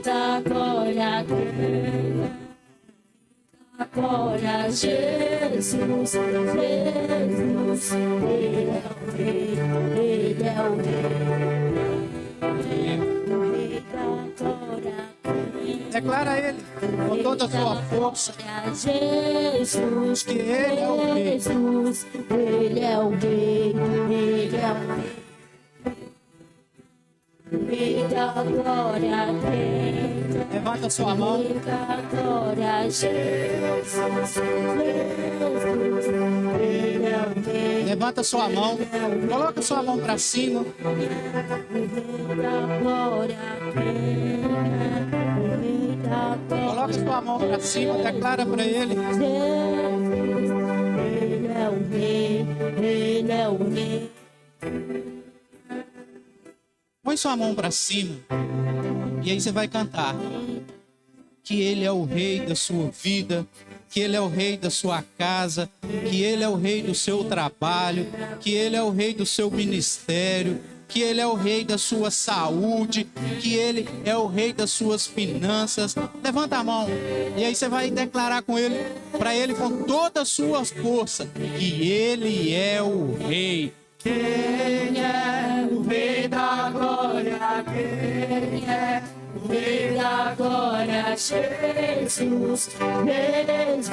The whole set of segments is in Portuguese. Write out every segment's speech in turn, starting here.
da glória, glória, Jesus, Jesus, Ele é o Rei, Ele é o Rei da glória. Declara Ele com toda a sua força. Jesus, que Ele é o Rei. Jesus, Ele é o Rei, Ele é o Rei. Rei da glória, Levanta sua mão. Rei da glória, Jesus, Jesus, Ele é o Rei. Levanta sua mão. Coloca sua mão para cima. Rei da glória, Rei da glória. Coloca sua mão para cima. Declara para Ele. Jesus, Ele é o Rei, Ele é o Rei. Põe sua mão para cima. E aí você vai cantar. Que Ele é o Rei da sua vida. Que Ele é o Rei da sua casa. Que Ele é o Rei do seu trabalho. Que Ele é o Rei do seu ministério. Que Ele é o Rei da sua saúde. Que Ele é o Rei das suas finanças. Levanta a mão. E aí você vai declarar com Ele, para Ele com toda a sua força, que Ele é o Rei. Quem é o Rei da glória? Quem é o Rei da glória? Jesus, Jesus,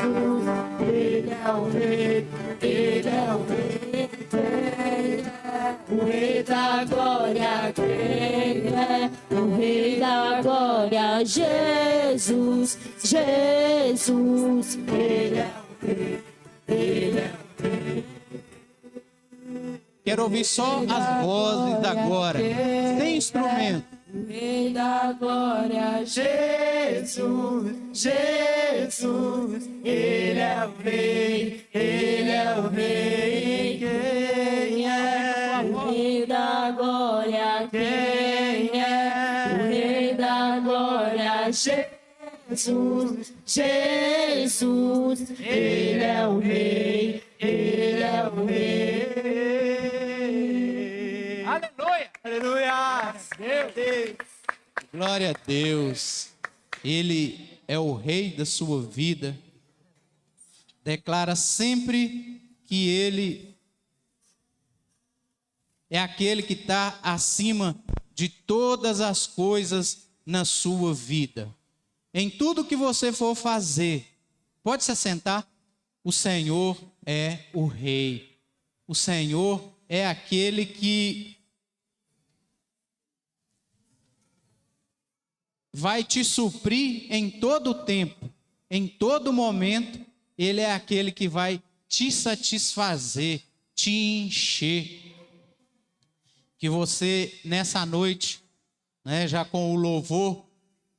Ele é o Rei, Ele é o Rei. Quem é o Rei da glória? Quem é o Rei da glória? Jesus, Jesus, Ele é o Rei, Ele é o Rei. Quero ouvir só as vozes agora, sem instrumento. Rei da glória, Jesus, Jesus, Ele é o Rei, Ele é o Rei. Quem é o Rei da glória? Quem é o Rei da glória? Jesus, Jesus, Ele é o Rei, Ele é o Rei. Aleluia! Aleluia! Deus! Glória a Deus. Ele é o Rei da sua vida. Declara sempre que Ele é aquele que está acima de todas as coisas na sua vida. Em tudo que você for fazer, pode se assentar. O Senhor é o Rei. O Senhor é aquele que vai te suprir em todo o tempo, em todo momento. Ele é aquele que vai te satisfazer, te encher. Que você, nessa noite, né, já com o louvor,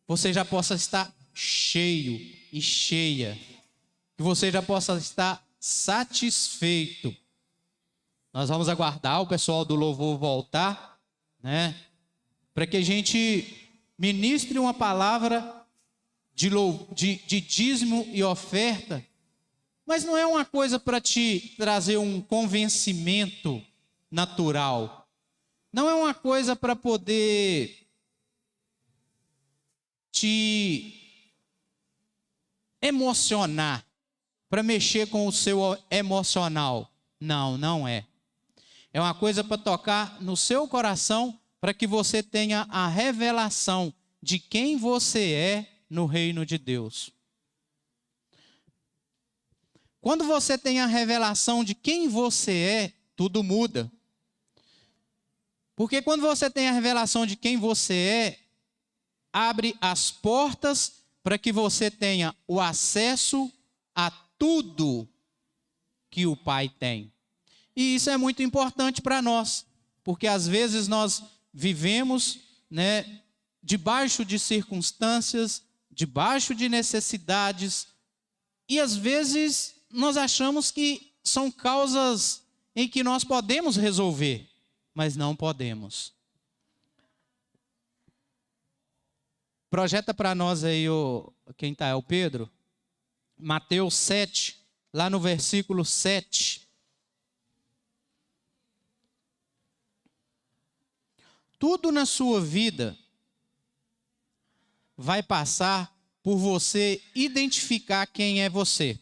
você já possa estar cheio e cheia. Que você já possa estar satisfeito. Nós vamos aguardar o pessoal do louvor voltar, né, para que a gente ministre uma palavra de dízimo e oferta, mas não é uma coisa para te trazer um convencimento natural. Não é uma coisa para poder te emocionar, para mexer com o seu emocional. Não, não é. É uma coisa para tocar no seu coração, para que você tenha a revelação de quem você é no reino de Deus. Quando você tem a revelação de quem você é, tudo muda. Porque quando você tem a revelação de quem você é, abre as portas para que você tenha o acesso a tudo que o Pai tem. E isso é muito importante para nós, porque às vezes nós vivemos, né, debaixo de circunstâncias, debaixo de necessidades, e às vezes nós achamos que são causas em que nós podemos resolver, mas não podemos. Projeta para nós aí, quem está, é o Pedro? Mateus 7, lá no versículo 7. Tudo na sua vida vai passar por você identificar quem é você.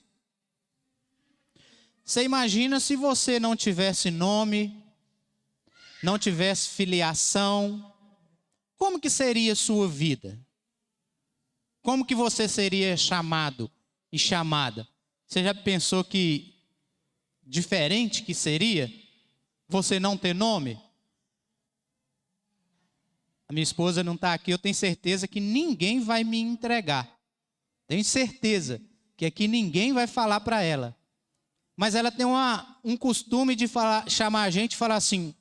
Você imagina se você não tivesse nome, não tivesse filiação, como que seria a sua vida? Como que você seria chamado e chamada? Você já pensou que diferente que seria você não ter nome? A minha esposa não está aqui, eu tenho certeza que ninguém vai me entregar. Tenho certeza que aqui ninguém vai falar para ela. Mas ela tem um costume de chamar a gente e falar assim,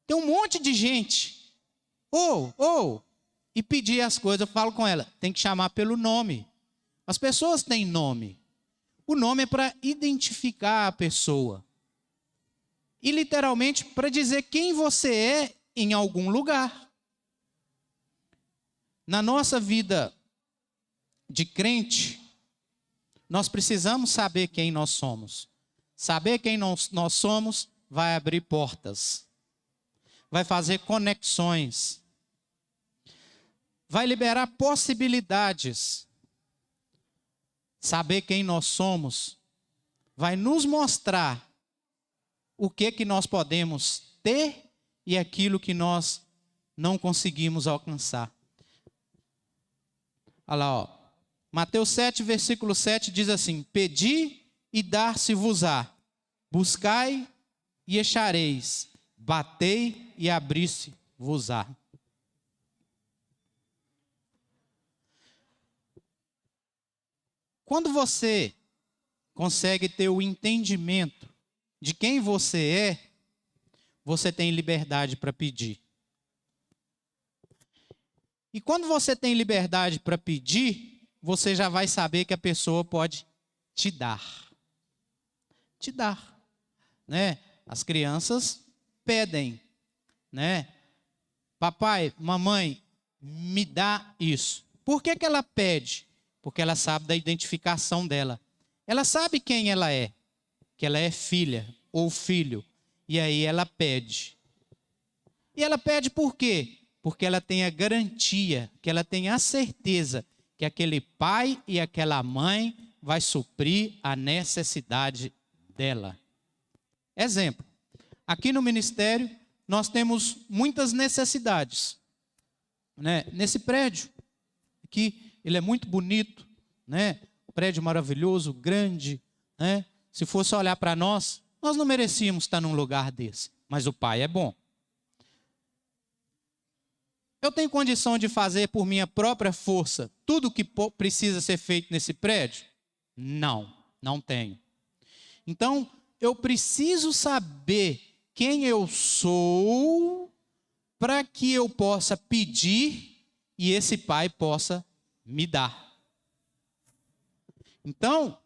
tem um monte de gente, e pedir as coisas. Eu falo com ela, tem que chamar pelo nome. As pessoas têm nome. O nome é para identificar a pessoa. E literalmente para dizer quem você é em algum lugar. Na nossa vida de crente, nós precisamos saber quem nós somos. Saber quem nós somos vai abrir portas. Vai fazer conexões. Vai liberar possibilidades. Saber quem nós somos vai nos mostrar o que nós podemos ter e aquilo que nós não conseguimos alcançar. Olha lá, Mateus 7, versículo 7 diz assim, pedi e dar-se-vos-á, buscai e achareis, batei e abrir-se-vos-á. Quando você consegue ter o entendimento de quem você é, você tem liberdade para pedir. E quando você tem liberdade para pedir, você já vai saber que a pessoa pode te dar. Te dar, né? As crianças pedem, né? Papai, mamãe, me dá isso. Por que ela pede? Porque ela sabe da identificação dela. Ela sabe quem ela é, que ela é filha ou filho. E aí ela pede. E ela pede por quê? Porque ela tem a garantia, que ela tem a certeza que aquele pai e aquela mãe vai suprir a necessidade dela. Exemplo, aqui no ministério nós temos muitas necessidades, né? Nesse prédio aqui, ele é muito bonito, né? Prédio maravilhoso, grande, né? Se fosse olhar para nós não merecíamos estar num lugar desse, mas o pai é bom. Eu tenho condição de fazer por minha própria força tudo o que precisa ser feito nesse prédio? Não tenho. Então, eu preciso saber quem eu sou para que eu possa pedir e esse pai possa me dar. Então,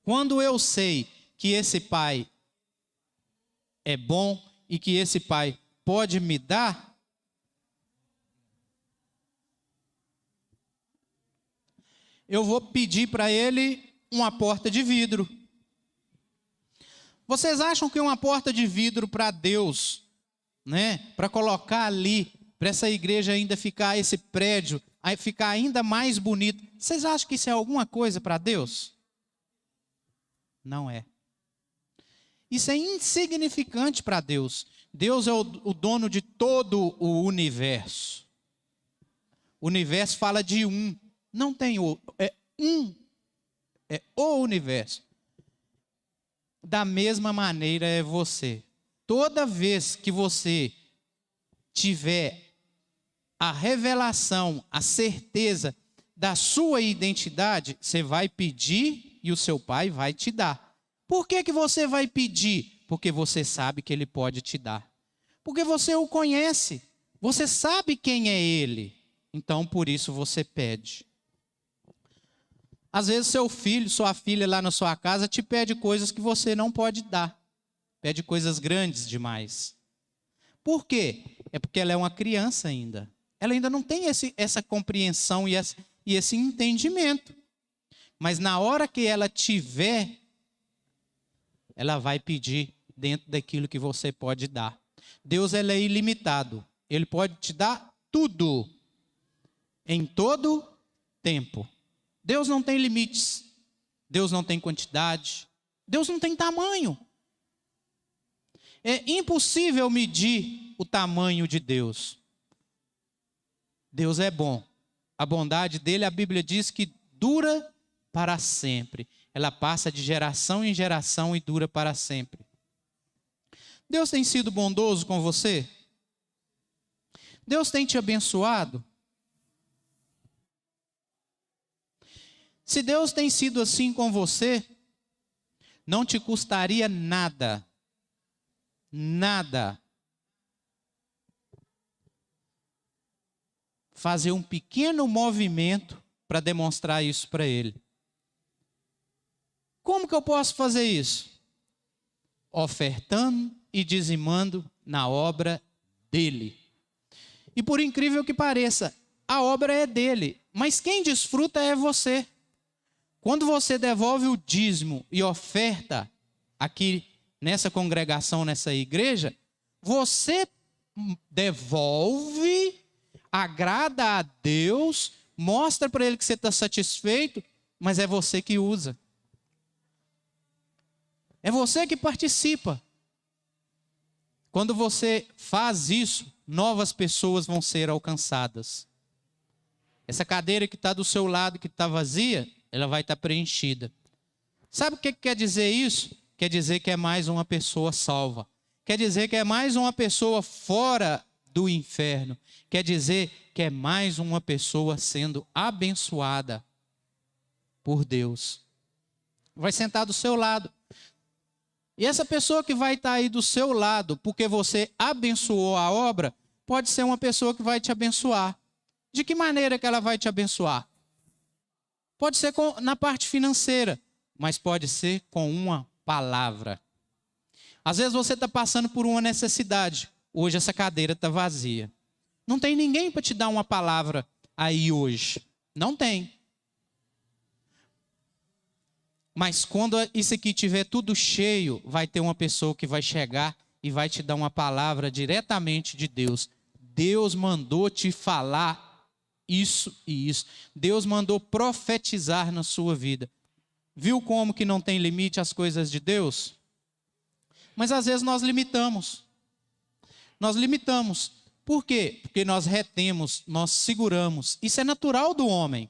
quando eu sei que esse pai é bom e que esse pai pode me dar, eu vou pedir para ele uma porta de vidro. Vocês acham que uma porta de vidro para Deus, né, para colocar ali, para essa igreja ainda ficar, esse prédio, ficar ainda mais bonito, vocês acham que isso é alguma coisa para Deus? Não é. Isso é insignificante para Deus. Deus é o dono de todo o universo. O universo fala de um. Não tem outro. É um. É o universo. Da mesma maneira é você. Toda vez que você tiver a revelação, a certeza da sua identidade, você vai pedir e o seu pai vai te dar. Por que você vai pedir? Porque você sabe que ele pode te dar. Porque você o conhece. Você sabe quem é ele. Então, por isso você pede. Às vezes seu filho, sua filha lá na sua casa te pede coisas que você não pode dar. Pede coisas grandes demais. Por quê? É porque ela é uma criança ainda. Ela ainda não tem essa compreensão e esse entendimento. Mas na hora que ela tiver, ela vai pedir dentro daquilo que você pode dar. Deus, ele é ilimitado. Ele pode te dar tudo. em todo tempo. Deus não tem limites. Deus não tem quantidade. Deus não tem tamanho. É impossível medir o tamanho de Deus. Deus é bom. A bondade dele, a Bíblia diz que dura para sempre. Ela passa de geração em geração e dura para sempre. Deus tem sido bondoso com você? Deus tem te abençoado? Se Deus tem sido assim com você, não te custaria nada. Nada. Fazer um pequeno movimento para demonstrar isso para Ele. Como que eu posso fazer isso? Ofertando e dizimando na obra dEle. E por incrível que pareça, a obra é dEle, mas quem desfruta é você. Quando você devolve o dízimo e oferta aqui nessa congregação, nessa igreja, você devolve, agrada a Deus, mostra para Ele que você está satisfeito, mas é você que usa. É você que participa. Quando você faz isso, novas pessoas vão ser alcançadas. Essa cadeira que está do seu lado, que está vazia, ela vai estar preenchida. Sabe o que quer dizer isso? Quer dizer que é mais uma pessoa salva. Quer dizer que é mais uma pessoa fora do inferno. Quer dizer que é mais uma pessoa sendo abençoada por Deus. Vai sentar do seu lado. E essa pessoa que vai estar aí do seu lado, porque você abençoou a obra, pode ser uma pessoa que vai te abençoar. De que maneira que ela vai te abençoar? Pode ser na parte financeira, mas pode ser com uma palavra. Às vezes você está passando por uma necessidade. Hoje essa cadeira está vazia. Não tem ninguém para te dar uma palavra aí hoje. Não tem. Mas quando isso aqui estiver tudo cheio, vai ter uma pessoa que vai chegar e vai te dar uma palavra diretamente de Deus. Deus mandou te falar isso e isso. Deus mandou profetizar na sua vida. Viu como que não tem limite as coisas de Deus? Mas às vezes nós limitamos. Nós limitamos. Por quê? Porque nós retemos, nós seguramos. Isso é natural do homem.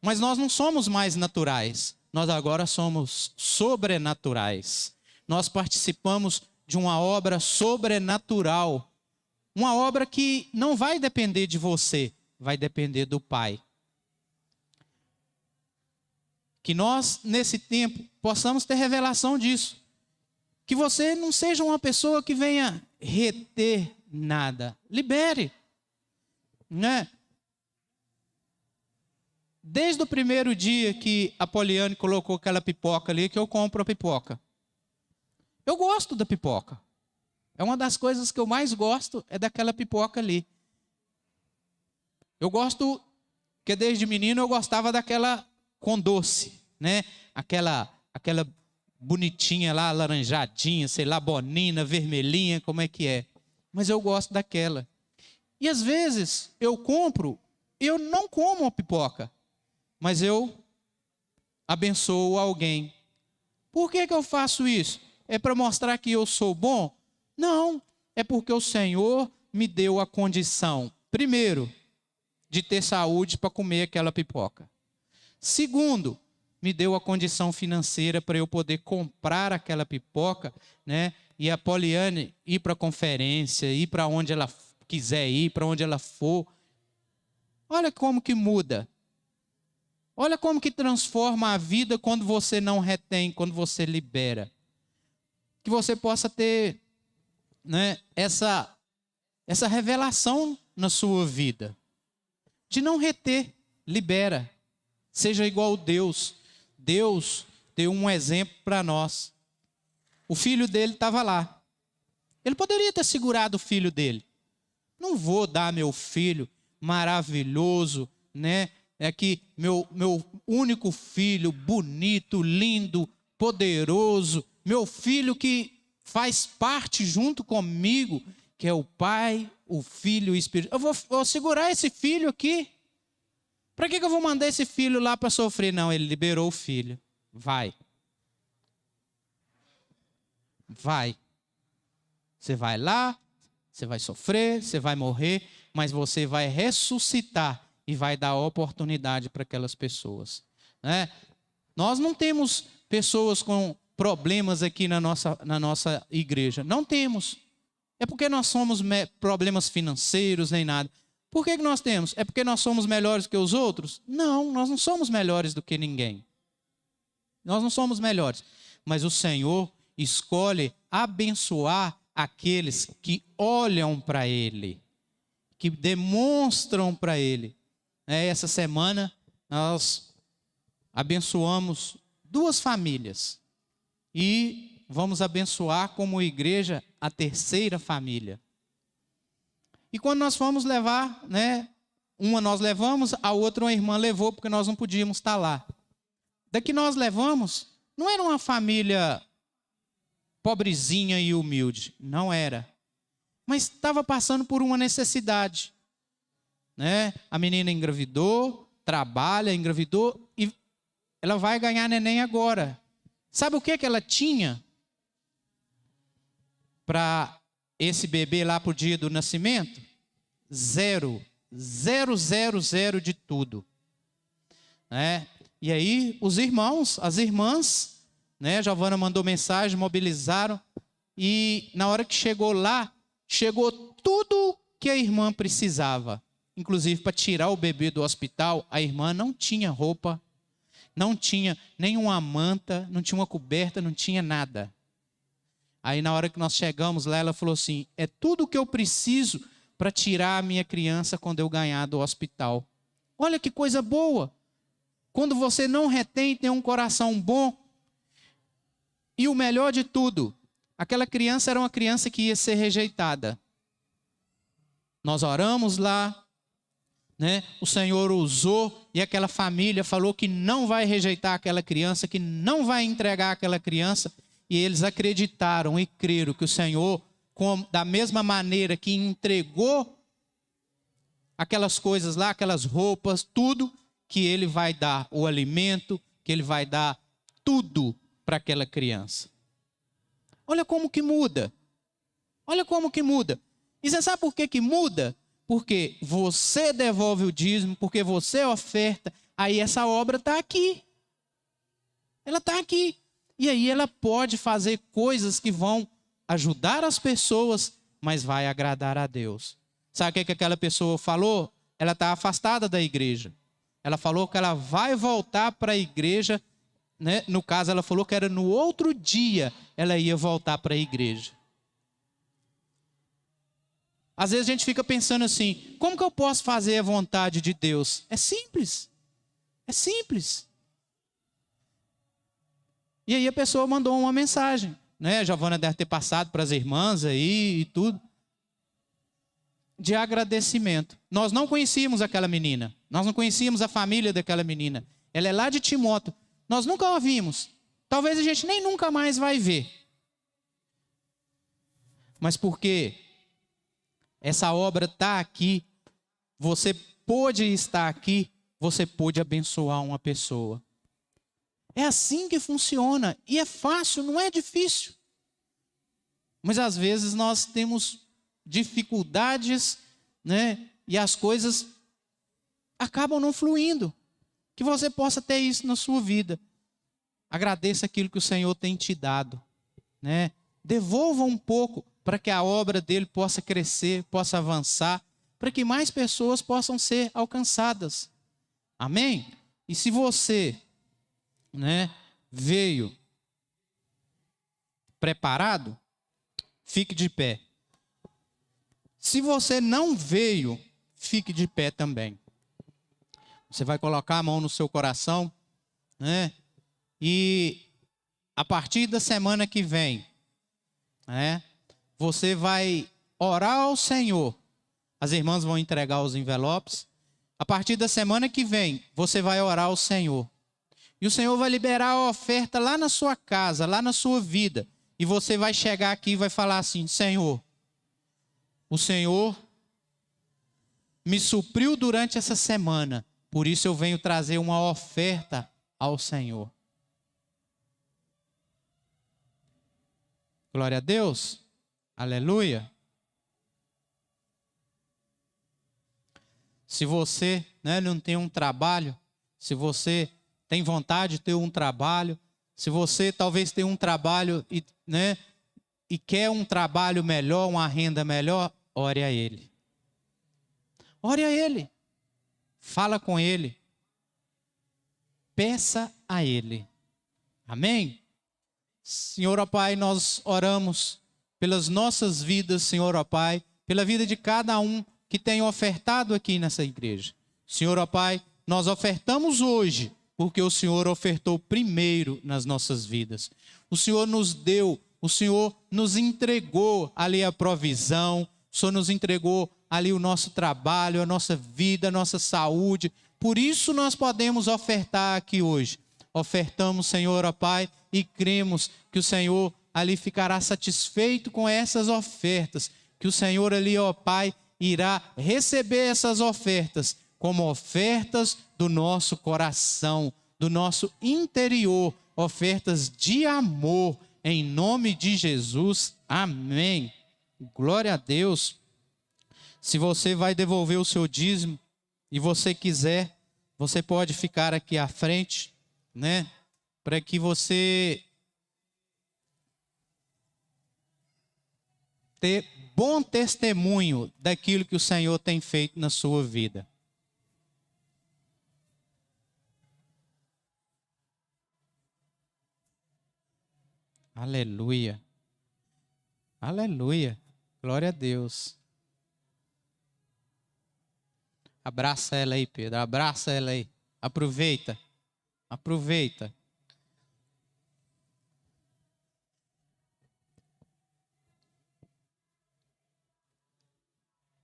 Mas nós não somos mais naturais. Nós agora somos sobrenaturais. Nós participamos de uma obra sobrenatural. Uma obra que não vai depender de você, vai depender do Pai. Que nós, nesse tempo, possamos ter revelação disso. Que você não seja uma pessoa que venha reter nada. Libere. Né? Desde o primeiro dia que a Poliane colocou aquela pipoca ali, que eu compro a pipoca. Eu gosto da pipoca. É uma das coisas que eu mais gosto, é daquela pipoca ali. Eu gosto, porque desde menino eu gostava daquela com doce, né? Aquela bonitinha lá, laranjadinha, sei lá, bonina, vermelhinha, como é que é. Mas eu gosto daquela. E às vezes eu compro, eu não como a pipoca, mas eu abençoo alguém. Por que eu faço isso? É para mostrar que eu sou bom? Não, é porque o Senhor me deu a condição, primeiro, de ter saúde para comer aquela pipoca. Segundo, me deu a condição financeira para eu poder comprar aquela pipoca, né? E a Poliane ir para a conferência, ir para onde ela quiser ir, para onde ela for. Olha como que muda. Olha como que transforma a vida quando você não retém, quando você libera. Que você possa ter, né, essa revelação na sua vida. De não reter, libera. Seja igual a Deus. Deus deu um exemplo para nós. O filho dele estava lá. Ele poderia ter segurado o filho dele. Não vou dar meu filho maravilhoso, né? É que meu único filho, bonito, lindo, poderoso, meu filho que faz parte junto comigo, que é o Pai, o Filho e o Espírito. Eu vou segurar esse filho aqui. Para que eu vou mandar esse filho lá para sofrer? Não, ele liberou o filho. Vai. Vai. Você vai lá, você vai sofrer, você vai morrer, mas você vai ressuscitar e vai dar oportunidade para aquelas pessoas. Né? Nós não temos pessoas com problemas aqui na nossa igreja. Não temos. É porque nós somos problemas financeiros nem nada. Por que nós temos? É porque nós somos melhores que os outros? Não, nós não somos melhores do que ninguém. Nós não somos melhores. Mas o Senhor escolhe abençoar aqueles que olham para Ele, que demonstram para Ele. Essa semana nós abençoamos 2 famílias e vamos abençoar como igreja a 3ª família. E quando nós fomos levar, né, uma nós levamos, a outra uma irmã levou porque nós não podíamos estar lá. Daqui nós levamos, não era uma família pobrezinha e humilde, não era. Mas estava passando por uma necessidade. Né? A menina engravidou, trabalha, engravidou e ela vai ganhar neném agora. Sabe o que ela tinha para esse bebê lá para o dia do nascimento? 0. 0, 0, 0 de tudo. Né? E aí os irmãos, as irmãs, né? Giovana mandou mensagem, mobilizaram. E na hora que chegou lá, chegou tudo que a irmã precisava. Inclusive para tirar o bebê do hospital, a irmã não tinha roupa, não tinha nenhuma manta, não tinha uma coberta, não tinha nada. Aí na hora que nós chegamos lá, ela falou assim, é tudo o que eu preciso para tirar a minha criança quando eu ganhar do hospital. Olha que coisa boa. Quando você não retém, tem um coração bom. E o melhor de tudo, aquela criança era uma criança que ia ser rejeitada. Nós oramos lá, né? O Senhor usou e aquela família falou que não vai rejeitar aquela criança, que não vai entregar aquela criança. E eles acreditaram e creram que o Senhor, da mesma maneira que entregou aquelas coisas lá, aquelas roupas, tudo, que Ele vai dar o alimento, que Ele vai dar tudo para aquela criança. Olha como que muda. Olha como que muda. E você sabe por que muda? Porque você devolve o dízimo, porque você oferta, aí essa obra está aqui. Ela está aqui. E aí ela pode fazer coisas que vão ajudar as pessoas, mas vai agradar a Deus. Sabe o que aquela pessoa falou? Ela está afastada da igreja. Ela falou que ela vai voltar para a igreja, né? No caso, ela falou que era no outro dia ela ia voltar para a igreja. Às vezes a gente fica pensando assim, como que eu posso fazer a vontade de Deus? É simples. É simples. E aí a pessoa mandou uma mensagem, né? A Giovana deve ter passado para as irmãs aí e tudo, de agradecimento. Nós não conhecíamos aquela menina. Nós não conhecíamos a família daquela menina. Ela é lá de Timóteo. Nós nunca a vimos. Talvez a gente nem nunca mais vai ver. Mas porque essa obra está aqui, você pôde estar aqui, você pôde abençoar uma pessoa. É assim que funciona. E é fácil, não é difícil. Mas às vezes nós temos dificuldades, né? E as coisas acabam não fluindo. Que você possa ter isso na sua vida. Agradeça aquilo que o Senhor tem te dado, né? Devolva um pouco para que a obra dele possa crescer, possa avançar, para que mais pessoas possam ser alcançadas. Amém? E se você, né, veio preparado, fique de pé. Se você não veio, fique de pé também. Você vai colocar a mão no seu coração, né? E a partir da semana que vem, né, você vai orar ao Senhor. As irmãs vão entregar os envelopes. A partir da semana que vem, você vai orar ao Senhor. E o Senhor vai liberar a oferta lá na sua casa, lá na sua vida. E você vai chegar aqui e vai falar assim, Senhor, o Senhor me supriu durante essa semana, por isso eu venho trazer uma oferta ao Senhor. Glória a Deus. Aleluia. Se você, não tem um trabalho, se você tem vontade de ter um trabalho, se você talvez tem um trabalho e quer um trabalho melhor, uma renda melhor, ore a Ele. Ore a Ele. Fala com Ele. Peça a Ele. Amém? Senhor, ó Pai, nós oramos pelas nossas vidas, Senhor, ó Pai, pela vida de cada um que tem ofertado aqui nessa igreja. Senhor, ó Pai, nós ofertamos hoje, porque o Senhor ofertou primeiro nas nossas vidas. O Senhor nos deu, o Senhor nos entregou ali a provisão, o Senhor nos entregou ali o nosso trabalho, a nossa vida, a nossa saúde. Por isso nós podemos ofertar aqui hoje. Ofertamos, Senhor, ó Pai, e cremos que o Senhor ali ficará satisfeito com essas ofertas, que o Senhor ali, ó Pai, irá receber essas ofertas como ofertas do nosso coração, do nosso interior, ofertas de amor, em nome de Jesus. Amém. Glória a Deus. Se você vai devolver o seu dízimo e você quiser, você pode ficar aqui à frente, para que você ter bom testemunho daquilo que o Senhor tem feito na sua vida. Aleluia. Aleluia. Glória a Deus. Abraça ela aí, Pedro. Abraça ela aí. Aproveita. Aproveita.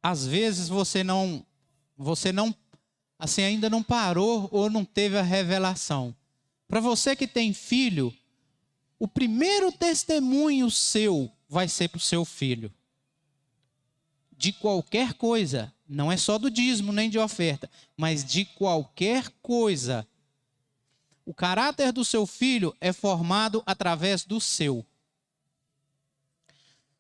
Às vezes você não assim ainda não parou ou não teve a revelação. Para você que tem filho, o primeiro testemunho seu vai ser para o seu filho. De qualquer coisa, não é só do dízimo nem de oferta, mas de qualquer coisa. O caráter do seu filho é formado através do seu.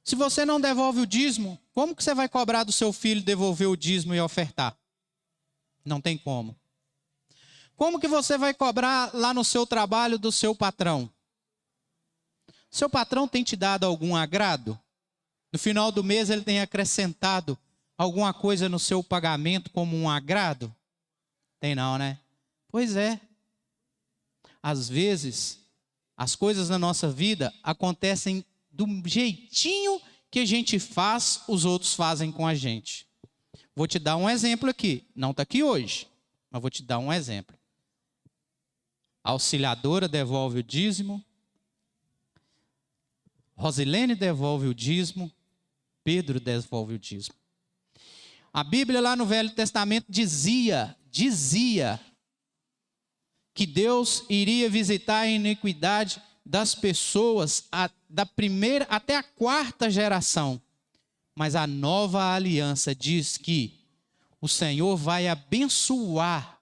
Se você não devolve o dízimo, como que você vai cobrar do seu filho devolver o dízimo e ofertar? Não tem como. Como que você vai cobrar lá no seu trabalho do seu patrão? Seu patrão tem te dado algum agrado? No final do mês ele tem acrescentado alguma coisa no seu pagamento como um agrado? Tem não, né? Pois é. Às vezes, as coisas na nossa vida acontecem do jeitinho que a gente faz, os outros fazem com a gente. Vou te dar um exemplo aqui. Não está aqui hoje, mas vou te dar um exemplo. A auxiliadora devolve o dízimo. Rosilene devolve o dízimo. Pedro devolve o dízimo. A Bíblia lá no Velho Testamento dizia que Deus iria visitar a iniquidade das pessoas da primeira até a quarta geração. Mas a nova aliança diz que o Senhor vai abençoar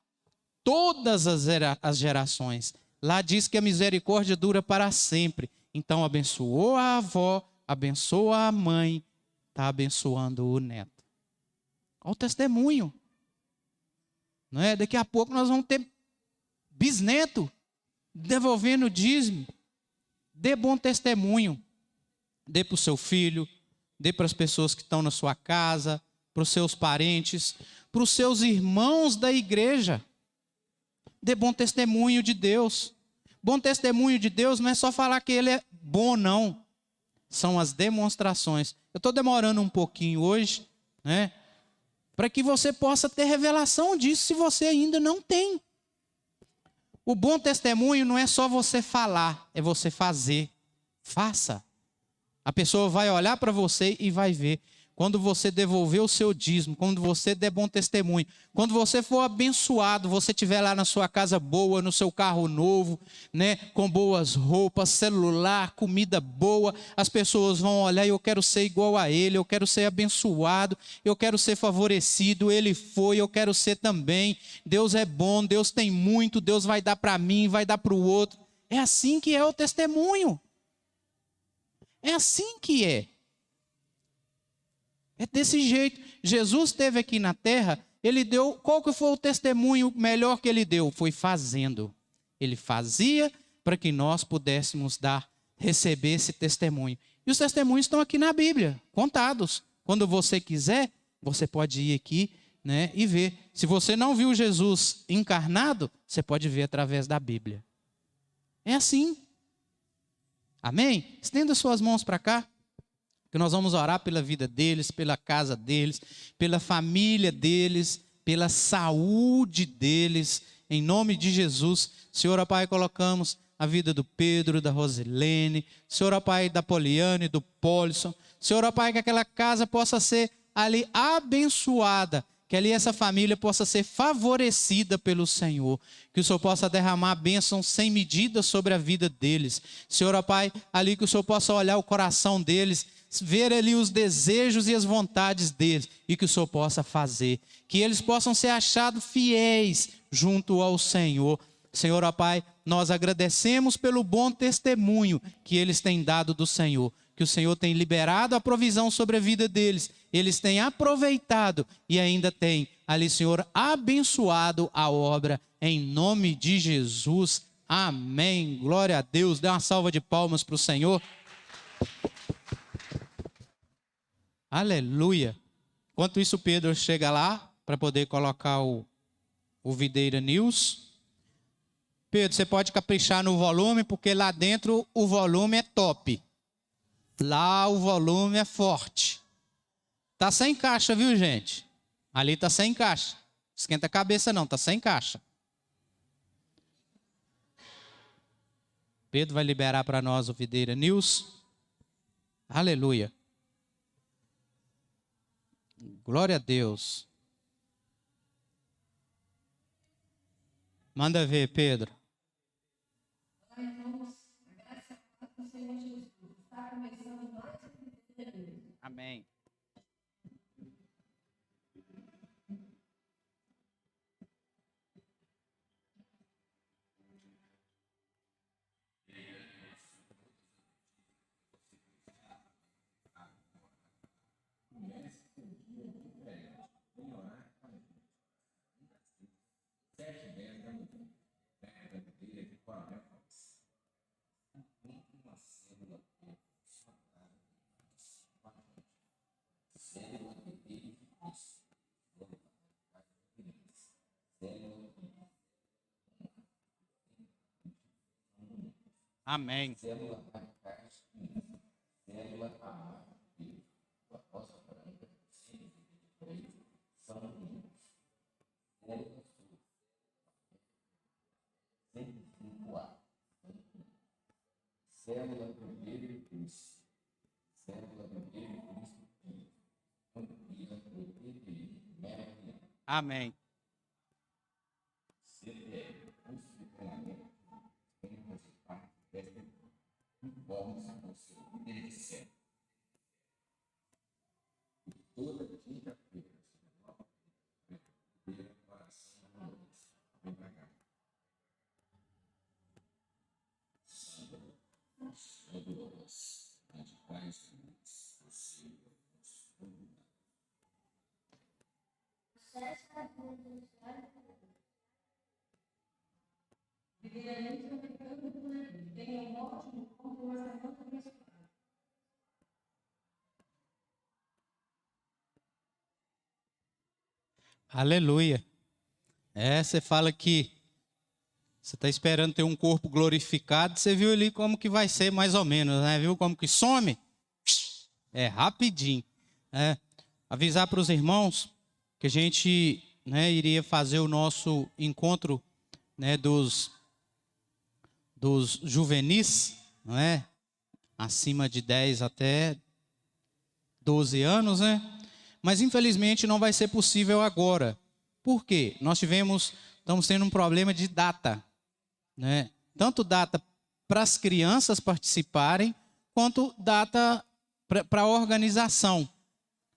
todas as gerações. Lá diz que a misericórdia dura para sempre. Então abençoou a avó, abençoa a mãe, está abençoando o neto. Olha o testemunho. Não é? Daqui a pouco nós vamos ter bisneto devolvendo o dízimo. Dê bom testemunho. Dê para o seu filho, dê para as pessoas que estão na sua casa, para os seus parentes, para os seus irmãos da igreja. Dê bom testemunho de Deus. Bom testemunho de Deus não é só falar que Ele é bom, não. São as demonstrações. Eu estou demorando um pouquinho hoje, para que você possa ter revelação disso, se você ainda não tem. O bom testemunho não é só você falar, é você fazer. Faça. A pessoa vai olhar para você e vai ver. quando você devolver o seu dízimo, quando você der bom testemunho, quando você for abençoado, você estiver lá na sua casa boa, no seu carro novo, né, com boas roupas, celular, comida boa, as pessoas vão olhar e eu quero ser igual a ele, eu quero ser abençoado, eu quero ser favorecido, ele foi, eu quero ser também. Deus é bom, Deus tem muito, Deus vai dar para mim, vai dar para o outro. É assim que é o testemunho. É assim que é. É desse jeito. Jesus esteve aqui na terra, ele deu, qual que foi o testemunho melhor que ele deu? Foi fazendo. Ele fazia para que nós pudéssemos receber esse testemunho. E os testemunhos estão aqui na Bíblia, contados. Quando você quiser, você pode ir aqui, né, e ver. Se você não viu Jesus encarnado, você pode ver através da Bíblia. É assim. Amém? Estenda suas mãos para cá. Que nós vamos orar pela vida deles, pela casa deles, pela família deles, pela saúde deles, em nome de Jesus. Senhor, ó Pai, colocamos a vida do Pedro, da Rosilene, Senhor, ó Pai, da Poliane, do Polson. Senhor, ó Pai, que aquela casa possa ser ali abençoada, que ali essa família possa ser favorecida pelo Senhor, que o Senhor possa derramar bênçãos sem medida sobre a vida deles. Senhor, ó Pai, ali que o Senhor possa olhar o coração deles, ver ali os desejos e as vontades deles, e que o Senhor possa fazer, que eles possam ser achados fiéis junto ao Senhor. Senhor, ó Pai, nós agradecemos pelo bom testemunho que eles têm dado do Senhor, que o Senhor tem liberado a provisão sobre a vida deles, eles têm aproveitado e ainda têm ali, Senhor, abençoado a obra, em nome de Jesus, amém, glória a Deus. Dê uma salva de palmas para o Senhor. Aleluia. Enquanto isso, Pedro chega lá para poder colocar o Videira News. Pedro, você pode caprichar no volume, porque lá dentro o volume é top. Lá o volume é forte. Tá sem caixa, viu, gente? Ali tá sem caixa. Esquenta a cabeça não, tá sem caixa. Pedro vai liberar para nós o Videira News. Aleluia. Glória a Deus. Manda ver, Pedro. Amém. Amém. Amém. Aleluia. Você fala que você está esperando ter um corpo glorificado, você viu ali como que vai ser mais ou menos, né? Viu como que some? É rapidinho. Avisar para os irmãos que a gente, né, iria fazer o nosso encontro, né, dos juvenis, não é? Acima de 10 até 12 anos, né? Mas infelizmente não vai ser possível agora. Por quê? Estamos tendo um problema de data, né? Tanto data para as crianças participarem, quanto data para a organização.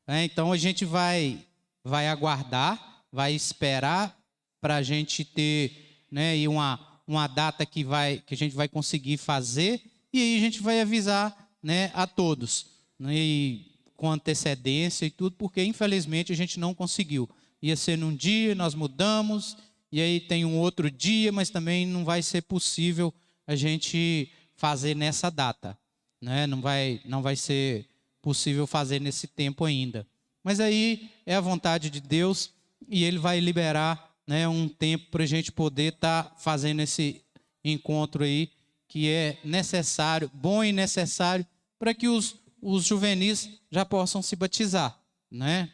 Então a gente vai aguardar, vai esperar para a gente ter, né, e uma data que a gente vai conseguir fazer, e aí a gente vai avisar, né, a todos, né, e com antecedência e tudo, porque infelizmente a gente não conseguiu. Ia ser num dia, nós mudamos, e aí tem um outro dia, mas também não vai ser possível a gente fazer nessa data, né? Não vai ser possível fazer nesse tempo ainda. Mas aí é a vontade de Deus, e Ele vai liberar, né, um tempo para a gente poder estar fazendo esse encontro aí, que é necessário, bom e necessário, para que os juvenis já possam se batizar, né?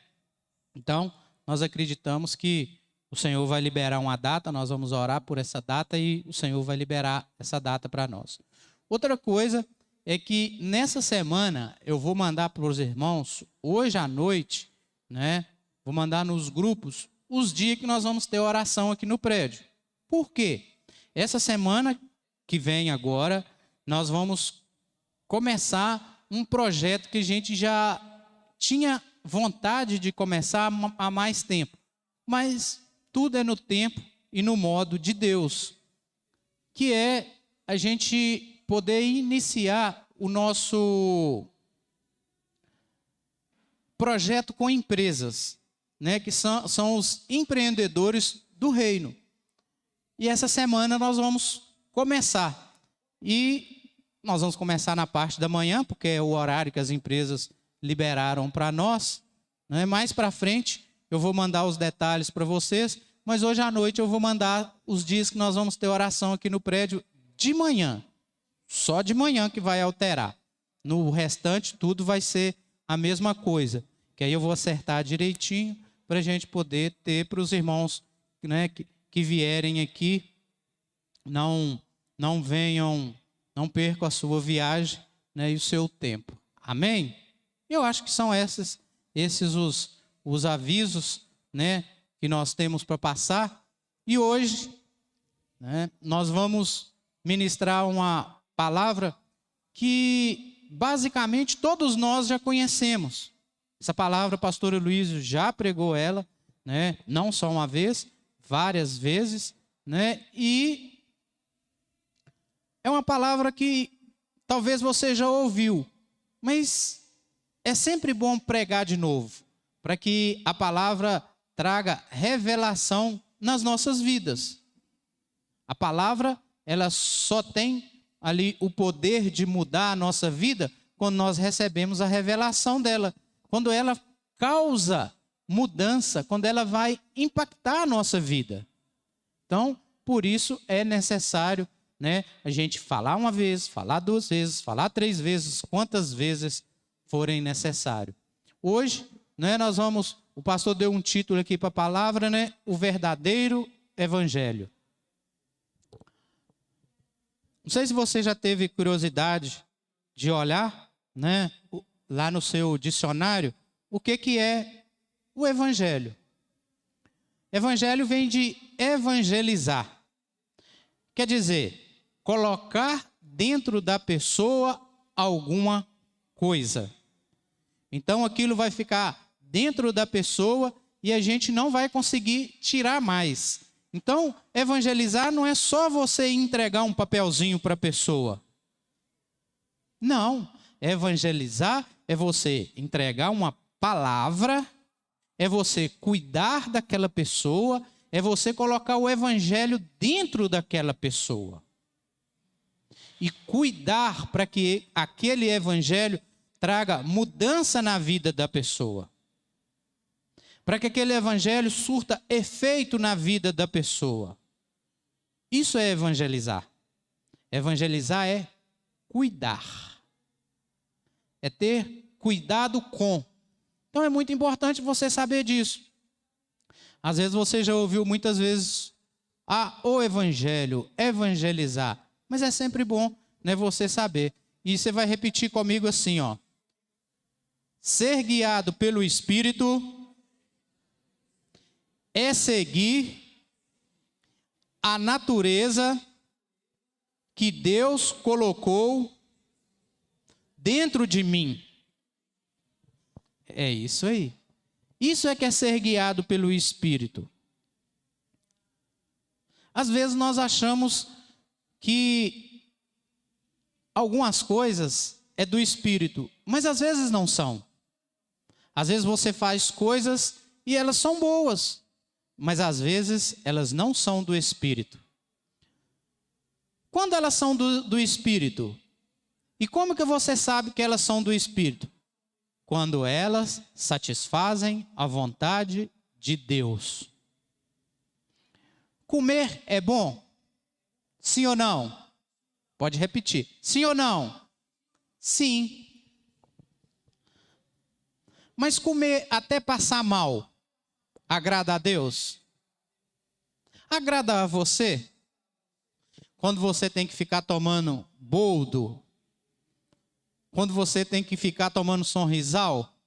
Então, nós acreditamos que o Senhor vai liberar uma data, nós vamos orar por essa data e o Senhor vai liberar essa data para nós. Outra coisa é que nessa semana eu vou mandar para os irmãos, hoje à noite, né? Vou mandar nos grupos os dias que nós vamos ter oração aqui no prédio. Por quê? Essa semana que vem agora, nós vamos começar um projeto que a gente já tinha vontade de começar há mais tempo. Mas tudo é no tempo e no modo de Deus, que é a gente poder iniciar o nosso projeto com empresas, né, que são os empreendedores do reino. E essa semana nós vamos começar. E nós vamos começar na parte da manhã, porque é o horário que as empresas liberaram para nós, né? Mais para frente eu vou mandar os detalhes para vocês, mas hoje à noite eu vou mandar os dias que nós vamos ter oração aqui no prédio de manhã. Só de manhã que vai alterar. No restante tudo vai ser a mesma coisa, que aí eu vou acertar direitinho para a gente poder ter para os irmãos, né, que vierem aqui, não venham, não percam a sua viagem, né, e o seu tempo. Amém? Eu acho que são esses os avisos, né, que nós temos para passar. E hoje, né, nós vamos ministrar uma palavra que basicamente todos nós já conhecemos. Essa palavra o pastor Luísio já pregou ela, né, não só uma vez, várias vezes, né, e é uma palavra que talvez você já ouviu, mas é sempre bom pregar de novo, para que a palavra traga revelação nas nossas vidas. A palavra, ela só tem ali o poder de mudar a nossa vida quando nós recebemos a revelação dela, quando ela causa mudança, quando ela vai impactar a nossa vida. Então, por isso é necessário, né, a gente falar uma vez, falar duas vezes, falar três vezes, quantas vezes forem necessário. Hoje, né, o pastor deu um título aqui para a palavra, né, o verdadeiro evangelho. Não sei se você já teve curiosidade de olhar, né, lá no seu dicionário, o que é o evangelho. Evangelho vem de evangelizar. Quer dizer, colocar dentro da pessoa alguma coisa. Então aquilo vai ficar dentro da pessoa e a gente não vai conseguir tirar mais. Então, evangelizar não é só você entregar um papelzinho para a pessoa. Não, evangelizar é você entregar uma palavra, é você cuidar daquela pessoa, é você colocar o evangelho dentro daquela pessoa. E cuidar para que aquele evangelho traga mudança na vida da pessoa. Para que aquele evangelho surta efeito na vida da pessoa. Isso é evangelizar. Evangelizar é cuidar. É ter cuidado com. Então é muito importante você saber disso. Às vezes você já ouviu muitas vezes o evangelho, evangelizar. Mas é sempre bom, né, você saber. E você vai repetir comigo assim, ó. Ser guiado pelo Espírito é seguir a natureza que Deus colocou dentro de mim. É isso aí. Isso é que é ser guiado pelo Espírito. Às vezes nós achamos que algumas coisas é do Espírito, mas às vezes não são. Às vezes você faz coisas e elas são boas, mas às vezes elas não são do Espírito. Quando elas são do Espírito? E como que você sabe que elas são do Espírito? Quando elas satisfazem a vontade de Deus. Comer é bom? Sim ou não? Pode repetir. Sim ou não? Sim. Mas comer até passar mal, agrada a Deus? Agrada a você? Quando você tem que ficar tomando boldo, quando você tem que ficar tomando Sonrisal,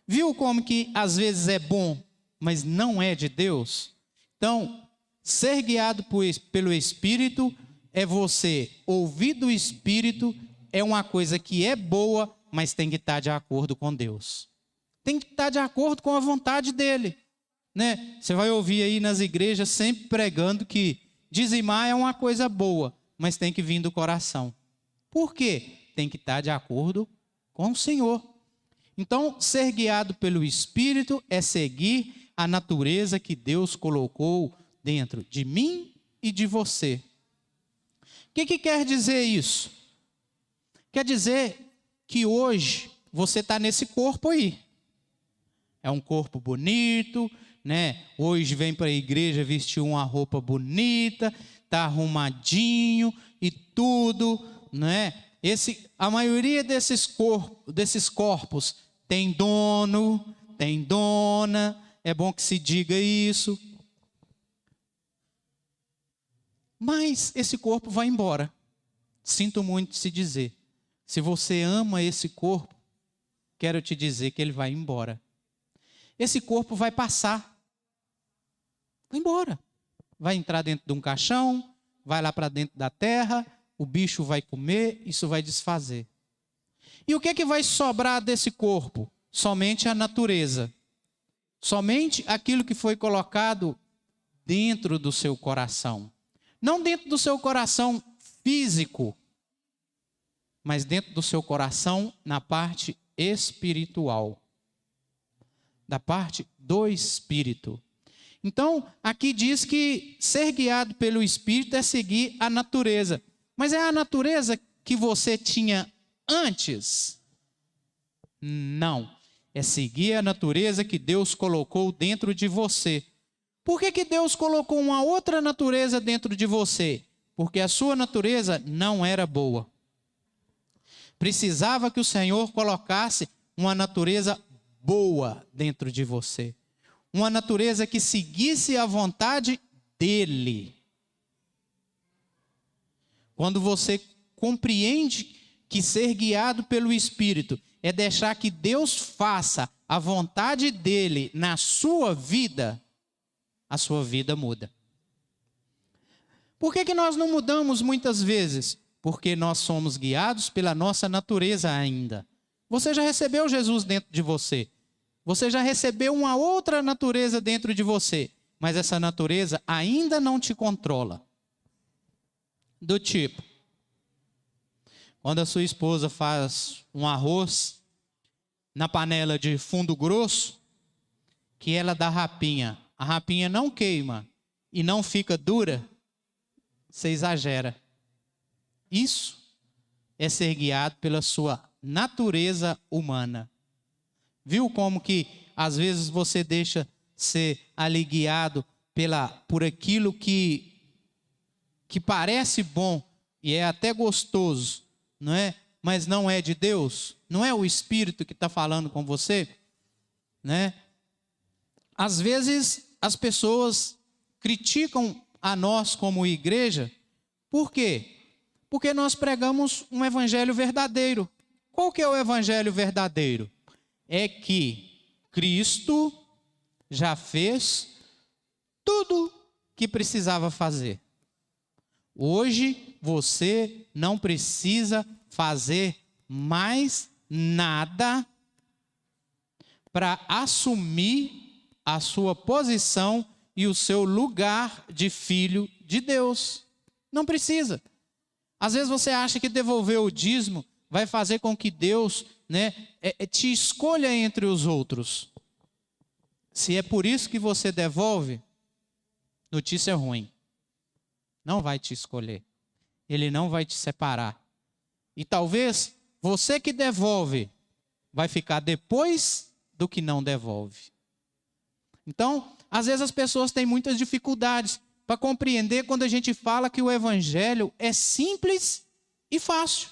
viu como que às vezes é bom, mas não é de Deus? Então, ser guiado pelo Espírito é você ouvir do Espírito, é uma coisa que é boa, mas tem que estar de acordo com Deus. Tem que estar de acordo com a vontade dele, né? Você vai ouvir aí nas igrejas sempre pregando que dizimar é uma coisa boa, mas tem que vir do coração. Por quê? Tem que estar de acordo com o Senhor. Então, ser guiado pelo Espírito é seguir a natureza que Deus colocou dentro de mim e de você. O que quer dizer isso? Quer dizer que hoje você está nesse corpo aí. É um corpo bonito, né? Hoje vem para a igreja vestir uma roupa bonita, tá arrumadinho e tudo, né? A maioria desses corpos tem dono, tem dona, é bom que se diga isso. Mas esse corpo vai embora. Sinto muito se dizer. Se você ama esse corpo, quero te dizer que ele vai embora. Esse corpo vai passar. Vai embora. Vai entrar dentro de um caixão, vai lá para dentro da terra, o bicho vai comer, isso vai desfazer. E o que vai sobrar desse corpo? Somente a natureza. Somente aquilo que foi colocado dentro do seu coração. Não dentro do seu coração físico, mas dentro do seu coração na parte espiritual. Da parte do Espírito. Então, aqui diz que ser guiado pelo Espírito é seguir a natureza. Mas é a natureza que você tinha antes? Não. É seguir a natureza que Deus colocou dentro de você. Por que Deus colocou uma outra natureza dentro de você? Porque a sua natureza não era boa. Precisava que o Senhor colocasse uma natureza boa dentro de você. Uma natureza que seguisse a vontade dele. Quando você compreende que ser guiado pelo Espírito é deixar que Deus faça a vontade dele na sua vida, a sua vida muda. Por que nós não mudamos muitas vezes? Porque nós somos guiados pela nossa natureza ainda. Você já recebeu Jesus dentro de você. Você já recebeu uma outra natureza dentro de você. Mas essa natureza ainda não te controla. Do tipo, quando a sua esposa faz um arroz na panela de fundo grosso, que ela dá rapinha. A rapinha não queima e não fica dura, você exagera. Isso é ser guiado pela sua natureza humana. Viu como que às vezes você deixa ser ali guiado por aquilo que parece bom e é até gostoso, não é? Mas não é de Deus? Não é o Espírito que está falando com você? Né? Às vezes as pessoas criticam a nós como igreja. Por quê? Porque nós pregamos um evangelho verdadeiro. Qual que é o evangelho verdadeiro? é que Cristo já fez tudo que precisava fazer. Hoje você não precisa fazer mais nada para assumir a sua posição e o seu lugar de filho de Deus. Não precisa. Às vezes você acha que devolver o dízimo vai fazer com que Deus, te escolha entre os outros. Se é por isso que você devolve, notícia ruim. Não vai te escolher. Ele não vai te separar. E talvez você que devolve vai ficar depois do que não devolve. Então, às vezes as pessoas têm muitas dificuldades para compreender quando a gente fala que o evangelho é simples e fácil.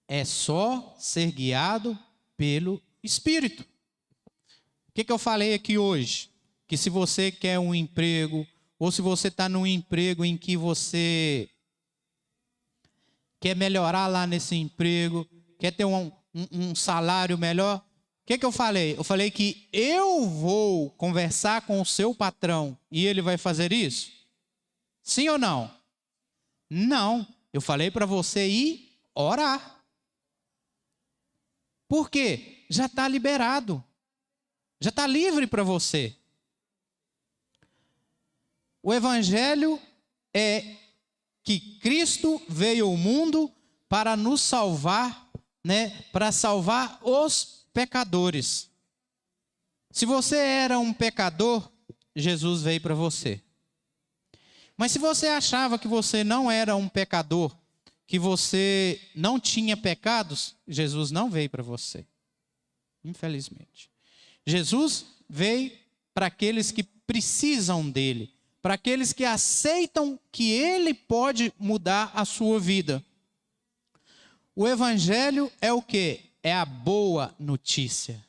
É só ser guiado pelo Espírito. O que eu falei aqui hoje? Que se você quer um emprego, ou se você está num emprego em que você quer melhorar lá nesse emprego, quer ter um salário melhor, o que eu falei? Eu falei que eu vou conversar com o seu patrão e ele vai fazer isso? Sim ou não? Não. Eu falei para você ir orar. Por quê? Já está liberado. Já está livre para você. O evangelho é que Cristo veio ao mundo para nos salvar, para salvar os pecadores. Se você era um pecador, Jesus veio para você. Mas se você achava que você não era um pecador, que você não tinha pecados, Jesus não veio para você. Infelizmente. Jesus veio para aqueles que precisam dele, para aqueles que aceitam que ele pode mudar a sua vida. O evangelho é o quê? É a boa notícia.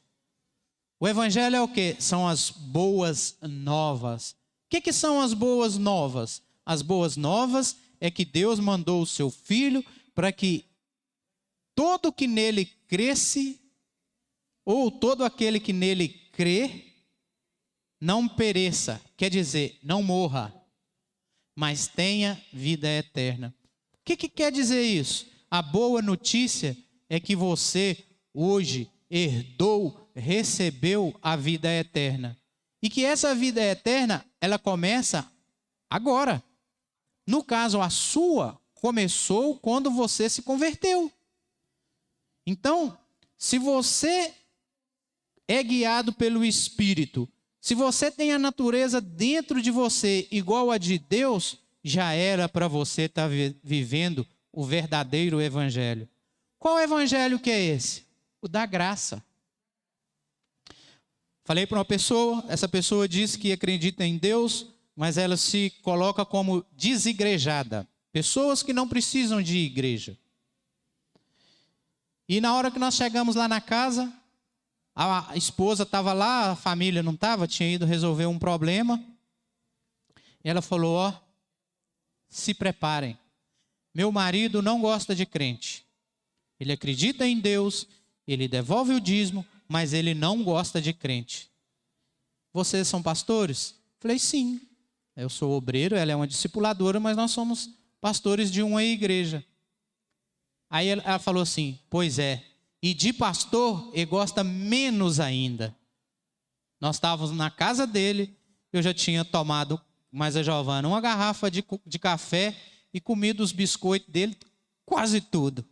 O evangelho é o quê? São as boas novas. O que são as boas novas? As boas novas é que Deus mandou o seu Filho para que todo que nele cresce, ou todo aquele que nele crê, não pereça, quer dizer, não morra, mas tenha vida eterna. O que quer dizer isso? A boa notícia é que você hoje herdou, recebeu a vida eterna. E que essa vida eterna, ela começa agora. No caso, a sua começou quando você se converteu. Então, se você é guiado pelo Espírito, se você tem a natureza dentro de você igual a de Deus, já era para você estar vivendo o verdadeiro evangelho. Qual evangelho que é esse? O da graça. Falei para uma pessoa, essa pessoa disse que acredita em Deus, mas ela se coloca como desigrejada. Pessoas que não precisam de igreja. E na hora que nós chegamos lá na casa, a esposa estava lá, a família não estava, tinha ido resolver um problema. E ela falou, se preparem. Meu marido não gosta de crente. Ele acredita em Deus, ele devolve o dízimo, mas ele não gosta de crente. Vocês são pastores? Falei, sim. Eu sou obreiro, ela é uma discipuladora, mas nós somos pastores de uma igreja. Aí ela falou assim, pois é, e de pastor ele gosta menos ainda. Nós estávamos na casa dele, eu já tinha tomado, mais a Giovana, uma garrafa de café e comido os biscoitos dele, quase tudo.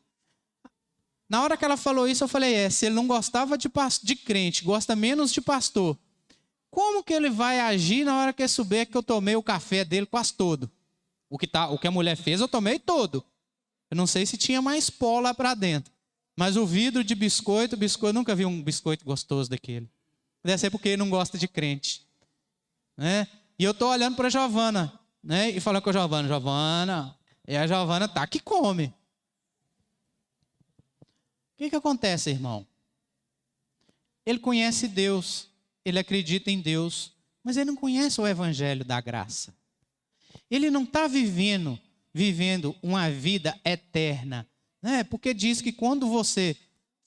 Na hora que ela falou isso, eu falei, se ele não gostava de crente, gosta menos de pastor, como que ele vai agir na hora que ele souber que eu tomei o café dele quase todo? O que a mulher fez, eu tomei todo. Eu não sei se tinha mais pó lá para dentro. Mas o vidro de biscoito, eu nunca vi um biscoito gostoso daquele. Deve ser porque ele não gosta de crente. E eu estou olhando para a Giovana, e falando com a Giovana, e a Giovana tá que come. O que acontece, irmão? Ele conhece Deus, ele acredita em Deus, mas ele não conhece o evangelho da graça. Ele não está vivendo uma vida eterna, porque diz que quando você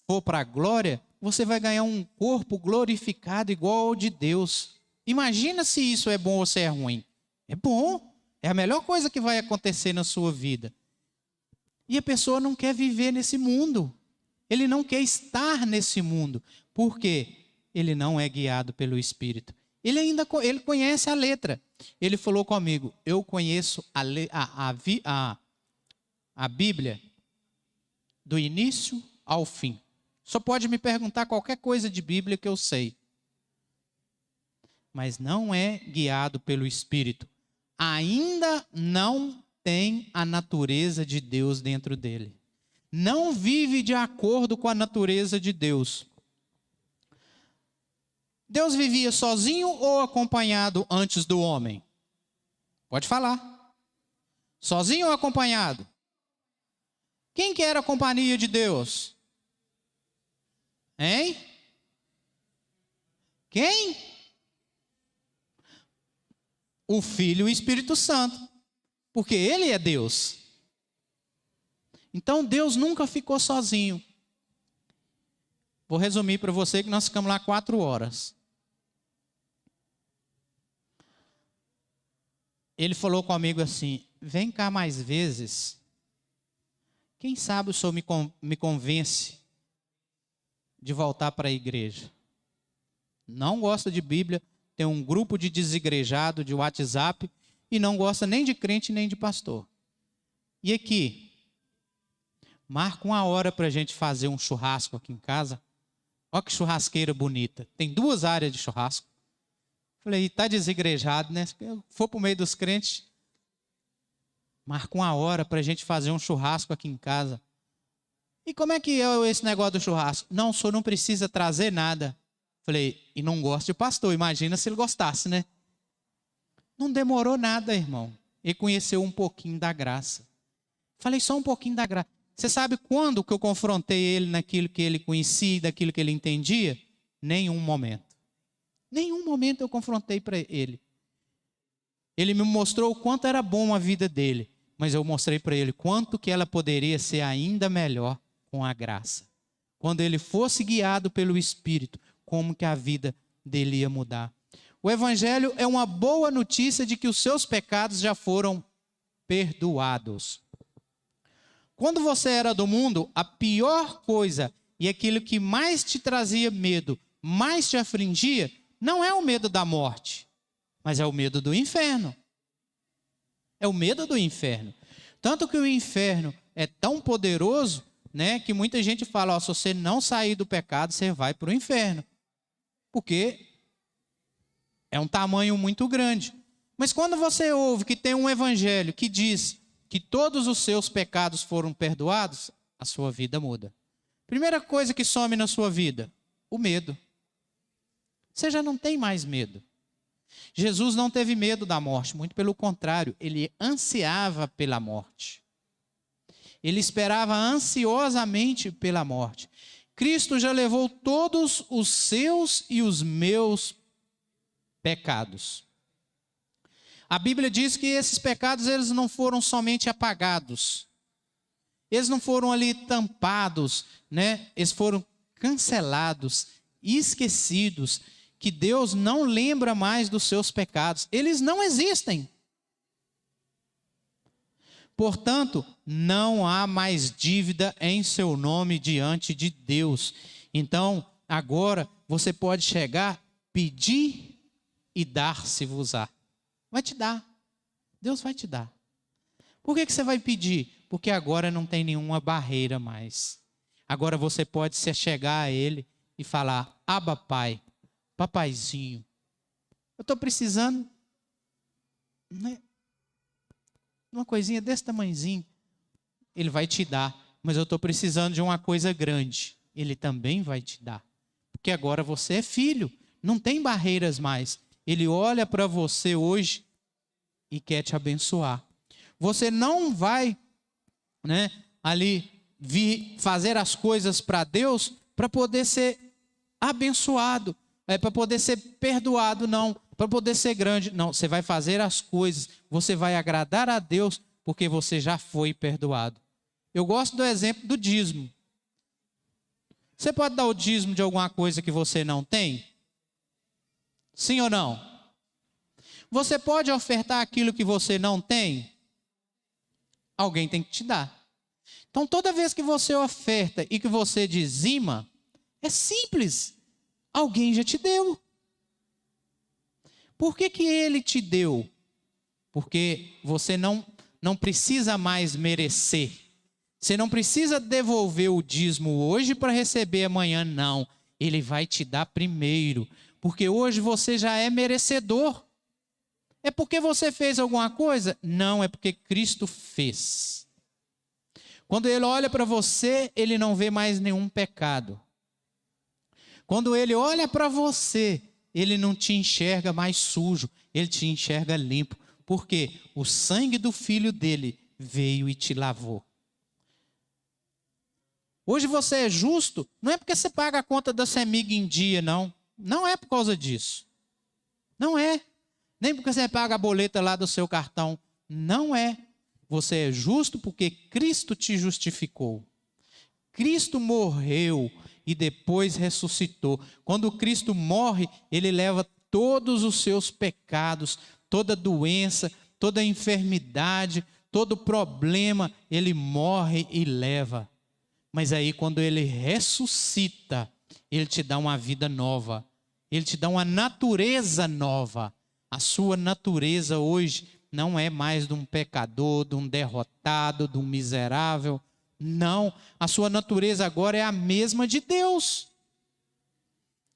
for para a glória, você vai ganhar um corpo glorificado igual ao de Deus. Imagina se isso é bom ou se é ruim. É bom. É a melhor coisa que vai acontecer na sua vida. E a pessoa não quer viver nesse mundo. Ele não quer estar nesse mundo. Por quê? Ele não é guiado pelo Espírito. Ele conhece a letra. Ele falou comigo, eu conheço a Bíblia do início ao fim. Só pode me perguntar qualquer coisa de Bíblia que eu sei. Mas não é guiado pelo Espírito. Ainda não tem a natureza de Deus dentro dele. Não vive de acordo com a natureza de Deus. Deus vivia sozinho ou acompanhado antes do homem? Pode falar. Sozinho ou acompanhado? Quem que era a companhia de Deus? Hein? Quem? O Filho e o Espírito Santo. Porque Ele é Deus. Então Deus nunca ficou sozinho. Vou resumir para você que nós ficamos lá 4 horas. Ele falou comigo assim, vem cá mais vezes. Quem sabe o senhor me convence de voltar para a igreja. Não gosta de Bíblia, tem um grupo de desigrejado de WhatsApp e não gosta nem de crente nem de pastor. E aqui, marca uma hora para a gente fazer um churrasco aqui em casa. Olha que churrasqueira bonita. Tem 2 áreas de churrasco. Falei, está desigrejado, né? Se eu for para o meio dos crentes, marca uma hora para a gente fazer um churrasco aqui em casa. E como é que é esse negócio do churrasco? Não, o senhor não precisa trazer nada. Falei, e não gosta de pastor, imagina se ele gostasse, né? Não demorou nada, irmão. Ele conheceu um pouquinho da graça. Falei, só um pouquinho da graça. Você sabe quando que eu confrontei ele naquilo que ele conhecia, daquilo que ele entendia? Nenhum momento. Nenhum momento eu confrontei para ele. Ele me mostrou o quanto era bom a vida dele, mas eu mostrei para ele quanto que ela poderia ser ainda melhor com a graça. Quando ele fosse guiado pelo Espírito, como que a vida dele ia mudar. O Evangelho é uma boa notícia de que os seus pecados já foram perdoados. Quando você era do mundo, a pior coisa e aquilo que mais te trazia medo, mais te afligia, não é o medo da morte, mas é o medo do inferno. É o medo do inferno. Tanto que o inferno é tão poderoso, né, que muita gente fala, ó, se você não sair do pecado, você vai para o inferno. Porque é um tamanho muito grande. Mas quando você ouve que tem um evangelho que diz que todos os seus pecados foram perdoados, a sua vida muda. Primeira coisa que some na sua vida, o medo. Você já não tem mais medo. Jesus não teve medo da morte, muito pelo contrário, ele ansiava pela morte. Ele esperava ansiosamente pela morte. Cristo já levou todos os seus e os meus pecados. A Bíblia diz que esses pecados eles não foram somente apagados. Eles não foram ali tampados, né? Eles foram cancelados, esquecidos, que Deus não lembra mais dos seus pecados. Eles não existem. Portanto, não há mais dívida em seu nome diante de Deus. Então, agora você pode chegar, pedir e dar-se-vos-á. Vai te dar. Deus vai te dar. Por que você vai pedir? Porque agora não tem nenhuma barreira mais. Agora você pode se chegar a Ele e falar, Abba Pai, Papaizinho, eu estou precisando, né, uma coisinha desse tamanhozinho. Ele vai te dar, mas eu estou precisando de uma coisa grande. Ele também vai te dar. Porque agora você é filho, não tem barreiras mais. Ele olha para você hoje e quer te abençoar. Você não vai, né, ali vir fazer as coisas para Deus para poder ser abençoado, para poder ser perdoado, não. Para poder ser grande, não. Você vai fazer as coisas, você vai agradar a Deus porque você já foi perdoado. Eu gosto do exemplo do dízimo. Você pode dar o dízimo de alguma coisa que você não tem? Sim ou não? Você pode ofertar aquilo que você não tem? Alguém tem que te dar. Então, toda vez que você oferta e que você dizima, é simples. Alguém já te deu. Por que ele te deu? Porque você não precisa mais merecer. Você não precisa devolver o dízimo hoje para receber amanhã, não. Ele vai te dar primeiro. Porque hoje você já é merecedor. É porque você fez alguma coisa? Não, é porque Cristo fez. Quando ele olha para você, ele não vê mais nenhum pecado. Quando ele olha para você, ele não te enxerga mais sujo, ele te enxerga limpo. Porque o sangue do filho dele veio e te lavou. Hoje você é justo, não é porque você paga a conta da CEMIG em dia, não. Não é por causa disso. Não é. Nem porque você paga a boleta lá do seu cartão. Não é. Você é justo porque Cristo te justificou. Cristo morreu e depois ressuscitou. Quando Cristo morre, ele leva todos os seus pecados, toda doença, toda enfermidade, todo problema, ele morre e leva. Mas aí quando ele ressuscita, ele te dá uma vida nova. Ele te dá uma natureza nova. A sua natureza hoje não é mais de um pecador, de um derrotado, de um miserável. Não, a sua natureza agora é a mesma de Deus.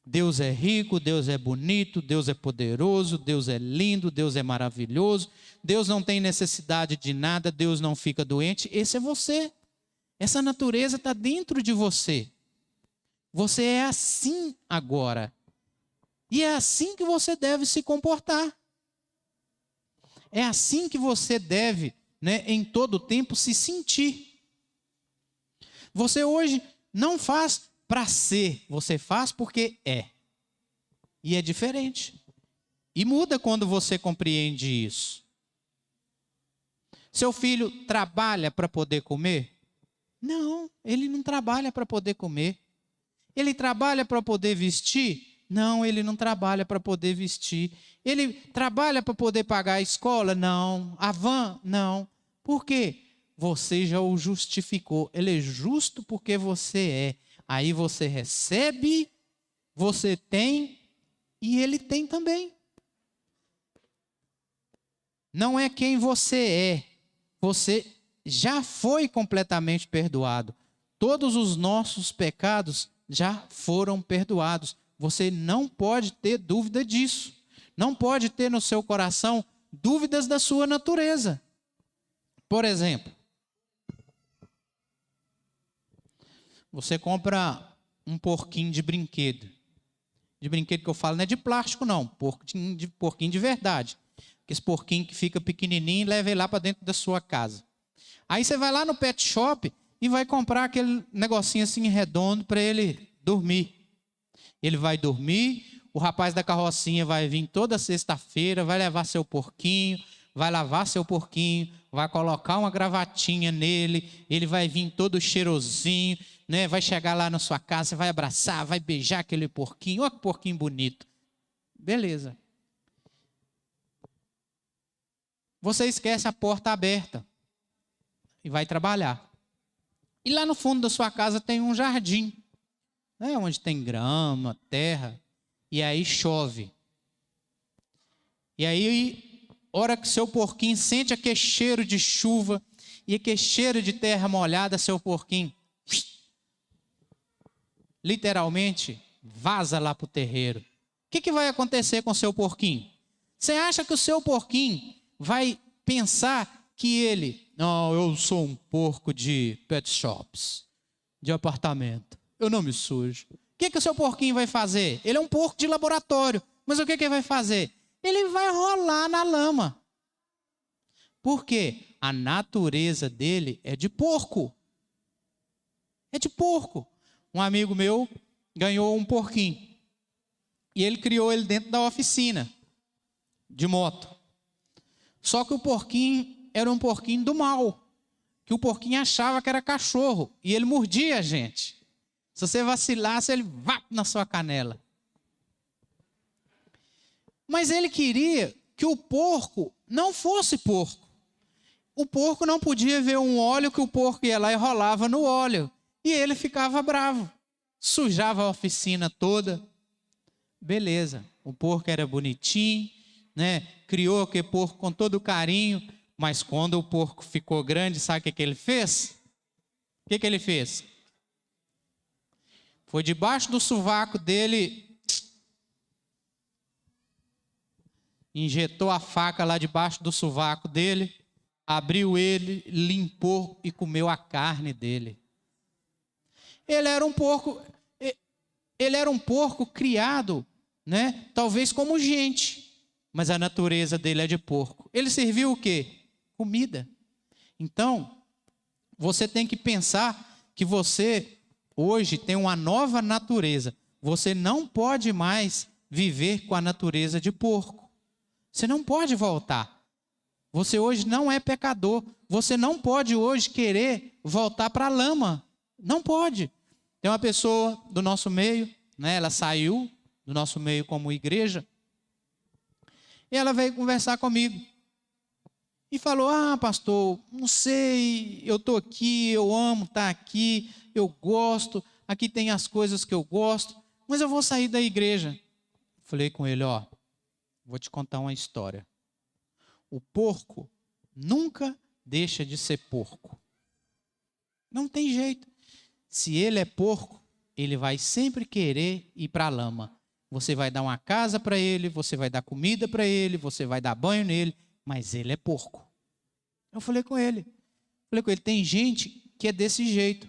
Deus é rico, Deus é bonito, Deus é poderoso, Deus é lindo, Deus é maravilhoso. Deus não tem necessidade de nada, Deus não fica doente. Esse é você. Essa natureza está dentro de você. Você é assim agora. E é assim que você deve se comportar. É assim que você deve, em todo tempo, se sentir. Você hoje não faz para ser, você faz porque é. E é diferente. E muda quando você compreende isso. Seu filho trabalha para poder comer? Não, ele não trabalha para poder comer. Ele trabalha para poder vestir? Não, ele não trabalha para poder vestir. Ele trabalha para poder pagar a escola? Não. A van? Não. Por quê? Você já o justificou. Ele é justo porque você é. Aí você recebe, você tem e ele tem também. Não é quem você é. Você já foi completamente perdoado. Todos os nossos pecados já foram perdoados. Você não pode ter dúvida disso. Não pode ter no seu coração dúvidas da sua natureza. Por exemplo, você compra um porquinho de brinquedo. De brinquedo que eu falo não é de plástico não, porquinho de verdade. Esse porquinho que fica pequenininho e leva ele lá para dentro da sua casa. Aí você vai lá no pet shop e vai comprar aquele negocinho assim redondo para ele dormir. Ele vai dormir, o rapaz da carrocinha vai vir toda sexta-feira, vai levar seu porquinho, vai lavar seu porquinho, vai colocar uma gravatinha nele, ele vai vir todo cheirosinho, vai chegar lá na sua casa, você vai abraçar, vai beijar aquele porquinho, olha que porquinho bonito. Beleza. Você esquece a porta aberta e vai trabalhar. E lá no fundo da sua casa tem um jardim, onde tem grama, terra, e aí chove. E aí, hora que seu porquinho sente aquele cheiro de chuva e aquele cheiro de terra molhada, seu porquinho literalmente vaza lá para o terreiro. O que vai acontecer com o seu porquinho? Você acha que o seu porquinho vai pensar que não, eu sou um porco de pet shops, de apartamento, eu não me sujo. O que o seu porquinho vai fazer? Ele é um porco de laboratório, mas o que ele vai fazer? Ele vai rolar na lama. Por quê? A natureza dele é de porco. É de porco. Um amigo meu ganhou um porquinho. E ele criou ele dentro da oficina de moto. Só que o porquinho era um porquinho do mal. Que o porquinho achava que era cachorro. E ele mordia a gente. Se você vacilasse, ele vá na sua canela. Mas ele queria que o porco não fosse porco. O porco não podia ver um óleo que o porco ia lá e rolava no óleo. E ele ficava bravo. Sujava a oficina toda. Beleza, o porco era bonitinho, né? Criou aquele porco com todo carinho. Mas quando o porco ficou grande, sabe o que ele fez? O que ele fez? Foi debaixo do sovaco dele, injetou a faca lá debaixo do sovaco dele, abriu ele, limpou e comeu a carne dele. Ele era um porco criado, né? Talvez como gente, mas a natureza dele é de porco. Ele serviu o quê? Comida. Então, você tem que pensar que você hoje tem uma nova natureza. Você não pode mais viver com a natureza de porco. Você não pode voltar. Você hoje não é pecador. Você não pode hoje querer voltar para a lama. Não pode. Tem uma pessoa do nosso meio, né? Ela saiu do nosso meio como igreja. E ela veio conversar comigo. E falou, pastor, não sei, eu estou aqui, eu amo estar aqui, eu gosto, aqui tem as coisas que eu gosto, mas eu vou sair da igreja. Falei com ele, vou te contar uma história. O porco nunca deixa de ser porco. Não tem jeito. Se ele é porco, ele vai sempre querer ir para a lama. Você vai dar uma casa para ele, você vai dar comida para ele, você vai dar banho nele, mas ele é porco. Eu falei com ele, tem gente que é desse jeito.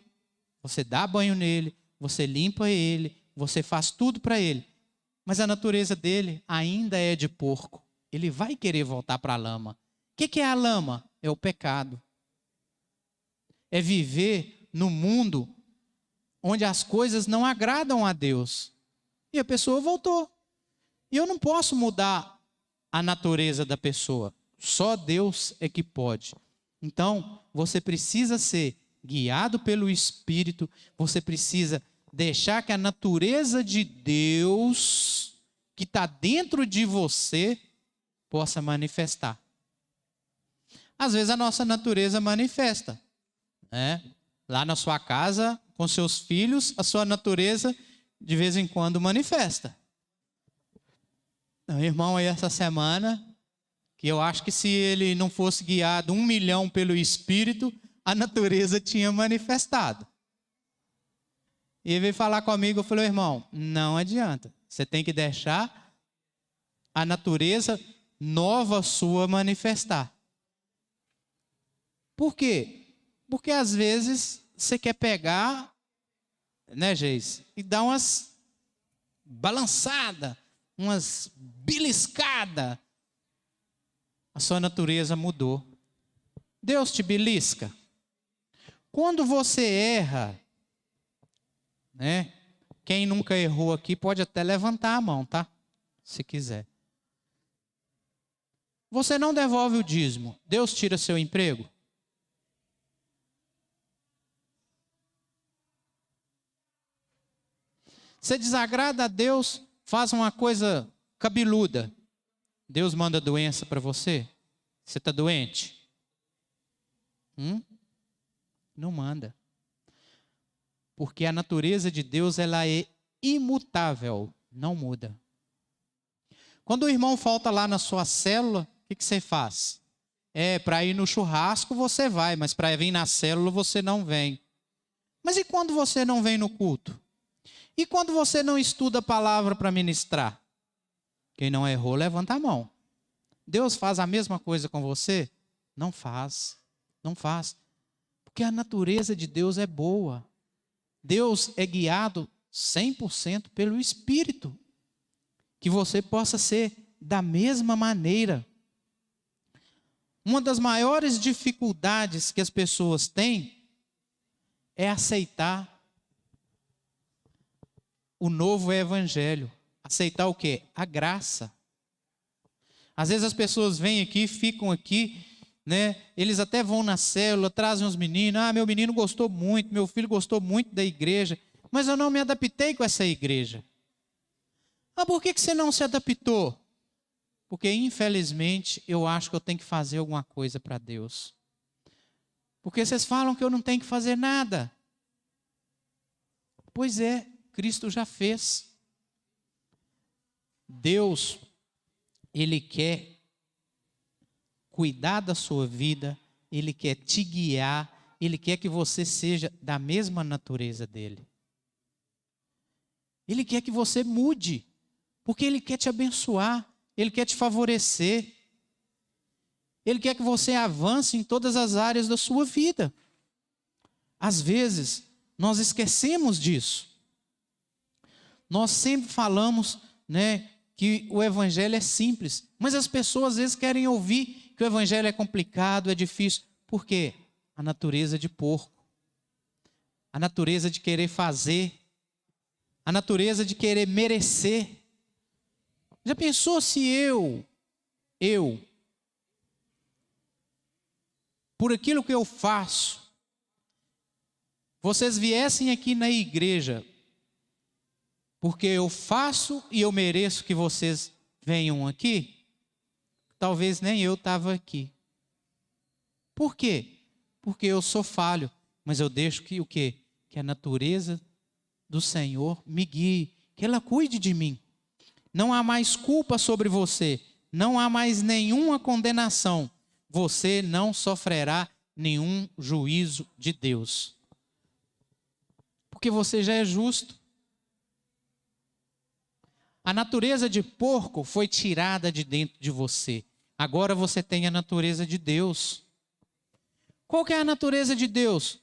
Você dá banho nele, você limpa ele, você faz tudo para ele. Mas a natureza dele ainda é de porco. Ele vai querer voltar para a lama. O que é a lama? É o pecado. É viver no mundo onde as coisas não agradam a Deus. E a pessoa voltou. E eu não posso mudar a natureza da pessoa. Só Deus é que pode. Então, você precisa ser guiado pelo Espírito. Você precisa deixar que a natureza de Deus, que está dentro de você, possa manifestar. Às vezes a nossa natureza manifesta, né? Lá na sua casa, com seus filhos, a sua natureza de vez em quando manifesta. Meu irmão aí essa semana, que eu acho que se ele não fosse guiado 1 milhão pelo Espírito, a natureza tinha manifestado. E ele veio falar comigo, eu falei, irmão, não adianta. Você tem que deixar a natureza nova sua manifestar. Por quê? Porque às vezes você quer pegar, né, Geis, e dar umas balançadas, umas beliscadas. A sua natureza mudou. Deus te belisca. Quando você erra, né? Quem nunca errou aqui pode até levantar a mão, tá? Se quiser. Você não devolve o dízimo, Deus tira seu emprego? Você desagrada a Deus, faz uma coisa cabeluda, Deus manda doença para você? Você está doente? Não manda. Porque a natureza de Deus, ela é imutável, não muda. Quando o irmão falta lá na sua célula, o que você faz? Para ir no churrasco você vai, mas para vir na célula você não vem. Mas e quando você não vem no culto? E quando você não estuda a palavra para ministrar? Quem não errou, levanta a mão. Deus faz a mesma coisa com você? Não faz, não faz. Porque a natureza de Deus é boa. Deus é guiado 100% pelo Espírito. Que você possa ser da mesma maneira. Uma das maiores dificuldades que as pessoas têm é aceitar o novo evangelho. Aceitar o quê? A graça. Às vezes as pessoas vêm aqui, ficam aqui, né? Eles até vão na célula, trazem os meninos. Meu menino gostou muito, meu filho gostou muito da igreja. mas eu não me adaptei com essa igreja. Ah, por que você não se adaptou? Porque, infelizmente, eu acho que eu tenho que fazer alguma coisa para Deus. Porque vocês falam que eu não tenho que fazer nada. Pois é, Cristo já fez. Deus, Ele quer cuidar da sua vida, Ele quer te guiar, Ele quer que você seja da mesma natureza dEle. Ele quer que você mude, porque Ele quer te abençoar, Ele quer te favorecer. Ele quer que você avance em todas as áreas da sua vida. Às vezes, nós esquecemos disso. Nós sempre falamos, né, que o evangelho é simples, mas as pessoas às vezes querem ouvir que o evangelho é complicado, é difícil. Por quê? A natureza de porco. A natureza de querer fazer. A natureza de querer merecer. Já pensou se eu, por aquilo que eu faço, vocês viessem aqui na igreja, porque eu faço e eu mereço que vocês venham aqui? Talvez nem eu estava aqui. Por quê? Porque eu sou falho, mas eu deixo que o quê? Que a natureza do Senhor me guie, que ela cuide de mim. Não há mais culpa sobre você, não há mais nenhuma condenação. Você não sofrerá nenhum juízo de Deus. Porque você já é justo. A natureza de porco foi tirada de dentro de você. Agora você tem a natureza de Deus. Qual que é a natureza de Deus?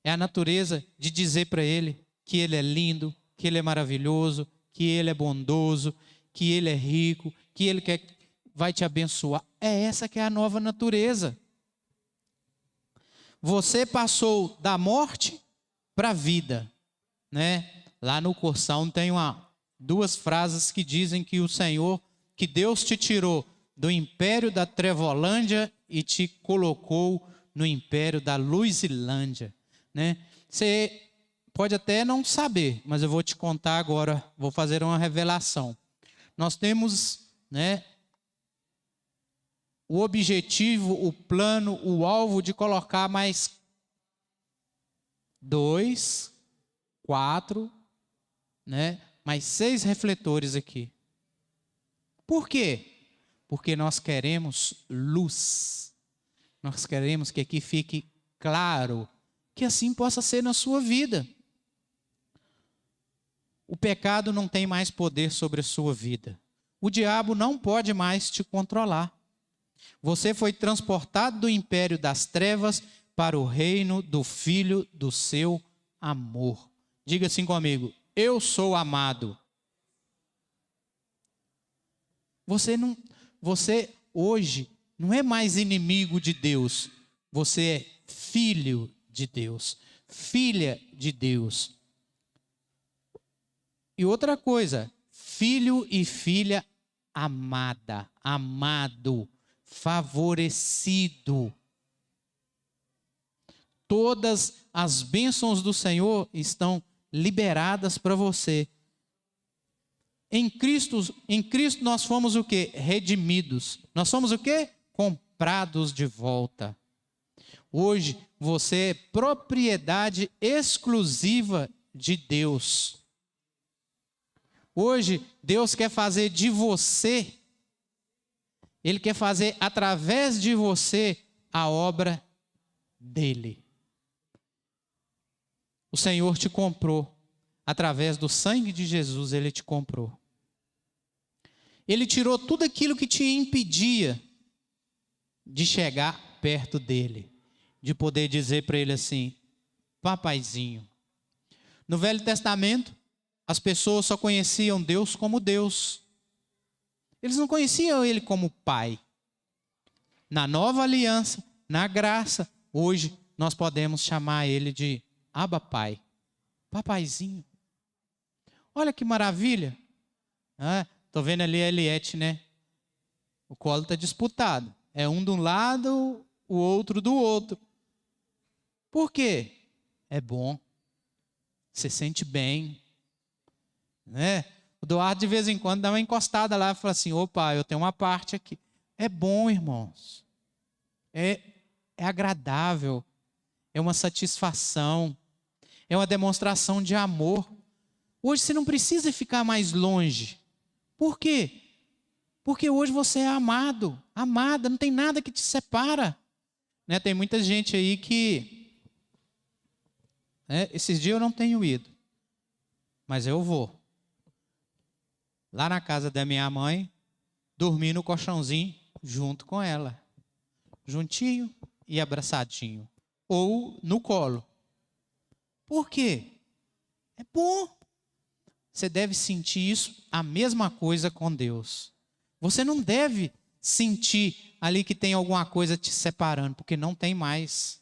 É a natureza de dizer para Ele que Ele é lindo, que Ele é maravilhoso, que Ele é bondoso, que Ele é rico, que Ele vai te abençoar. É essa que é a nova natureza. Você passou da morte para a vida, né? Lá no Corção tem duas frases que dizem que o Senhor, que Deus te tirou do império da Trevolândia e te colocou no império da Luzilândia, né? Você pode até não saber, mas eu vou te contar agora, vou fazer uma revelação. Nós temos, né, o objetivo, o plano, o alvo de colocar mais 2, 4, né, mais 6 refletores aqui. Por quê? Porque nós queremos luz. Nós queremos que aqui fique claro, que assim possa ser na sua vida. O pecado não tem mais poder sobre a sua vida. O diabo não pode mais te controlar. Você foi transportado do império das trevas para o reino do Filho do seu amor. Diga assim comigo: eu sou amado. Você hoje não é mais inimigo de Deus. Você é filho de Deus, filha de Deus. E outra coisa, filho e filha amada, amado, favorecido. Todas as bênçãos do Senhor estão liberadas para você. Em Cristo nós fomos o quê? Redimidos. Nós somos o quê? Comprados de volta. Hoje você é propriedade exclusiva de Deus. Hoje Deus quer fazer de você, Ele quer fazer através de você a obra dEle. O Senhor te comprou. Através do sangue de Jesus, Ele te comprou. Ele tirou tudo aquilo que te impedia de chegar perto dEle. De poder dizer para Ele assim: papaizinho. No Velho Testamento, as pessoas só conheciam Deus como Deus. Eles não conheciam Ele como Pai. Na nova aliança, na graça, hoje nós podemos chamar Ele de Abba Pai. Papaizinho. Olha que maravilha. Estou vendo ali a Eliette, né? O colo está disputado. É um de um lado, o outro do outro. Por quê? É bom. Você sente bem, né? O Eduardo de vez em quando dá uma encostada lá e fala assim, opa, eu tenho uma parte aqui. É bom, irmãos. É agradável. É uma satisfação. É uma demonstração de amor. Hoje você não precisa ficar mais longe. Por quê? Porque hoje você é amado, amada, não tem nada que te separa. Né? Tem muita gente aí que... esses dias eu não tenho ido, mas eu vou. Lá na casa da minha mãe, dormir no colchãozinho junto com ela. Juntinho e abraçadinho. Ou no colo. Por quê? É bom. Você deve sentir isso, a mesma coisa com Deus. Você não deve sentir ali que tem alguma coisa te separando, porque não tem mais.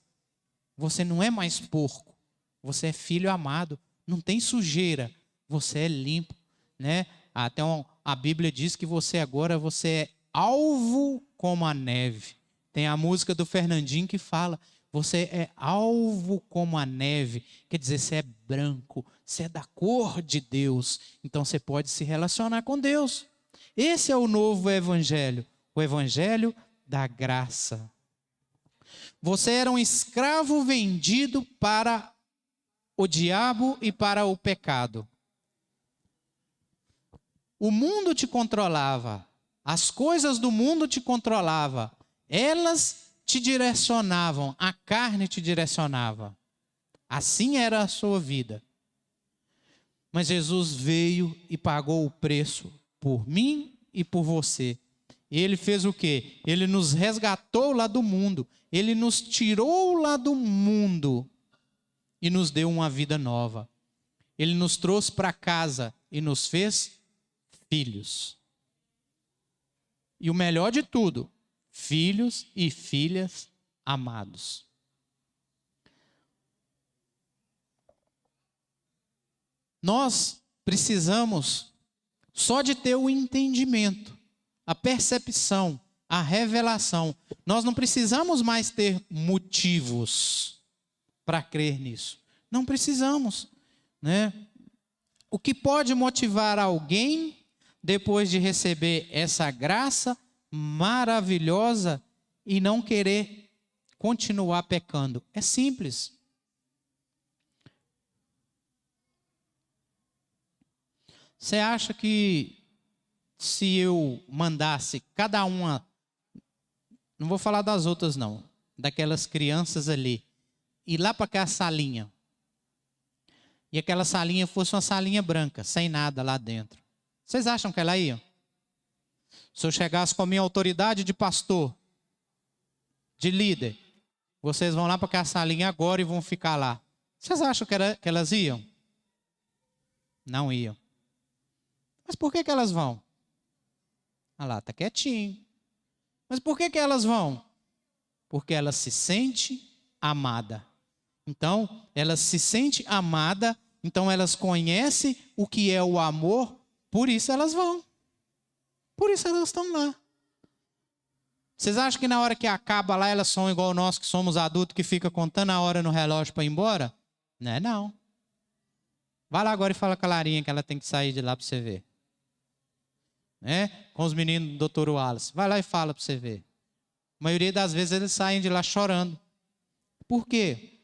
Você não é mais porco. Você é filho amado. Não tem sujeira. Você é limpo, né? Até a Bíblia diz que você é alvo como a neve. Tem a música do Fernandinho que fala, você é alvo como a neve. Quer dizer, você é branco, você é da cor de Deus. Então você pode se relacionar com Deus. Esse é o novo evangelho, o evangelho da graça. Você era um escravo vendido para o diabo e para o pecado. O mundo te controlava, as coisas do mundo te controlavam, elas te direcionavam, a carne te direcionava. Assim era a sua vida. Mas Jesus veio e pagou o preço por mim e por você. E ele fez o quê? Ele nos resgatou lá do mundo, ele nos tirou lá do mundo e nos deu uma vida nova. Ele nos trouxe para casa e nos fez filhos. E o melhor de tudo, filhos e filhas amados. Nós precisamos só de ter o entendimento, a percepção, a revelação. Nós não precisamos mais ter motivos para crer nisso. Não precisamos, né? O que pode motivar alguém depois de receber essa graça maravilhosa e não querer continuar pecando? É simples. Você acha que se eu mandasse cada uma, não vou falar das outras não, daquelas crianças ali, ir lá para aquela salinha, e aquela salinha fosse uma salinha branca, sem nada lá dentro, vocês acham que ela ia? Se eu chegasse com a minha autoridade de pastor, de líder, vocês vão lá para aquela salinha agora e vão ficar lá. Vocês acham que elas iam? Não iam. Mas por que elas vão? Ah lá, está quietinho. Mas por que elas vão? Porque elas se sentem amadas. Então, elas se sentem amadas, então elas conhecem o que é o amor, por isso elas vão. Por isso elas estão lá. Vocês acham que na hora que acaba lá, elas são igual nós que somos adultos, que fica contando a hora no relógio para ir embora? Não é não. Vai lá agora e fala com a Larinha que ela tem que sair de lá para você ver. Né? Com os meninos do Dr. Wallace. Vai lá e fala para você ver. A maioria das vezes eles saem de lá chorando. Por quê?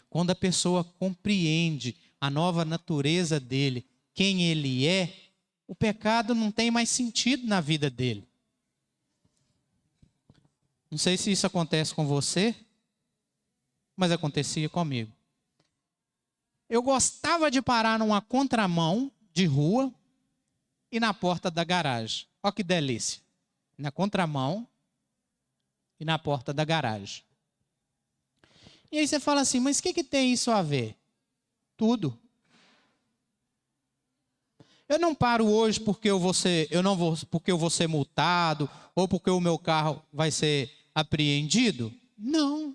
Quando a pessoa compreende a nova natureza dele, quem ele é, o pecado não tem mais sentido na vida dele. Não sei se isso acontece com você, mas acontecia comigo. Eu gostava de parar numa contramão de rua e na porta da garagem. Olha que delícia. Na contramão e na porta da garagem. E aí você fala assim, mas o que tem isso a ver? Tudo. Eu não paro hoje porque porque eu vou ser multado ou porque o meu carro vai ser apreendido. Não.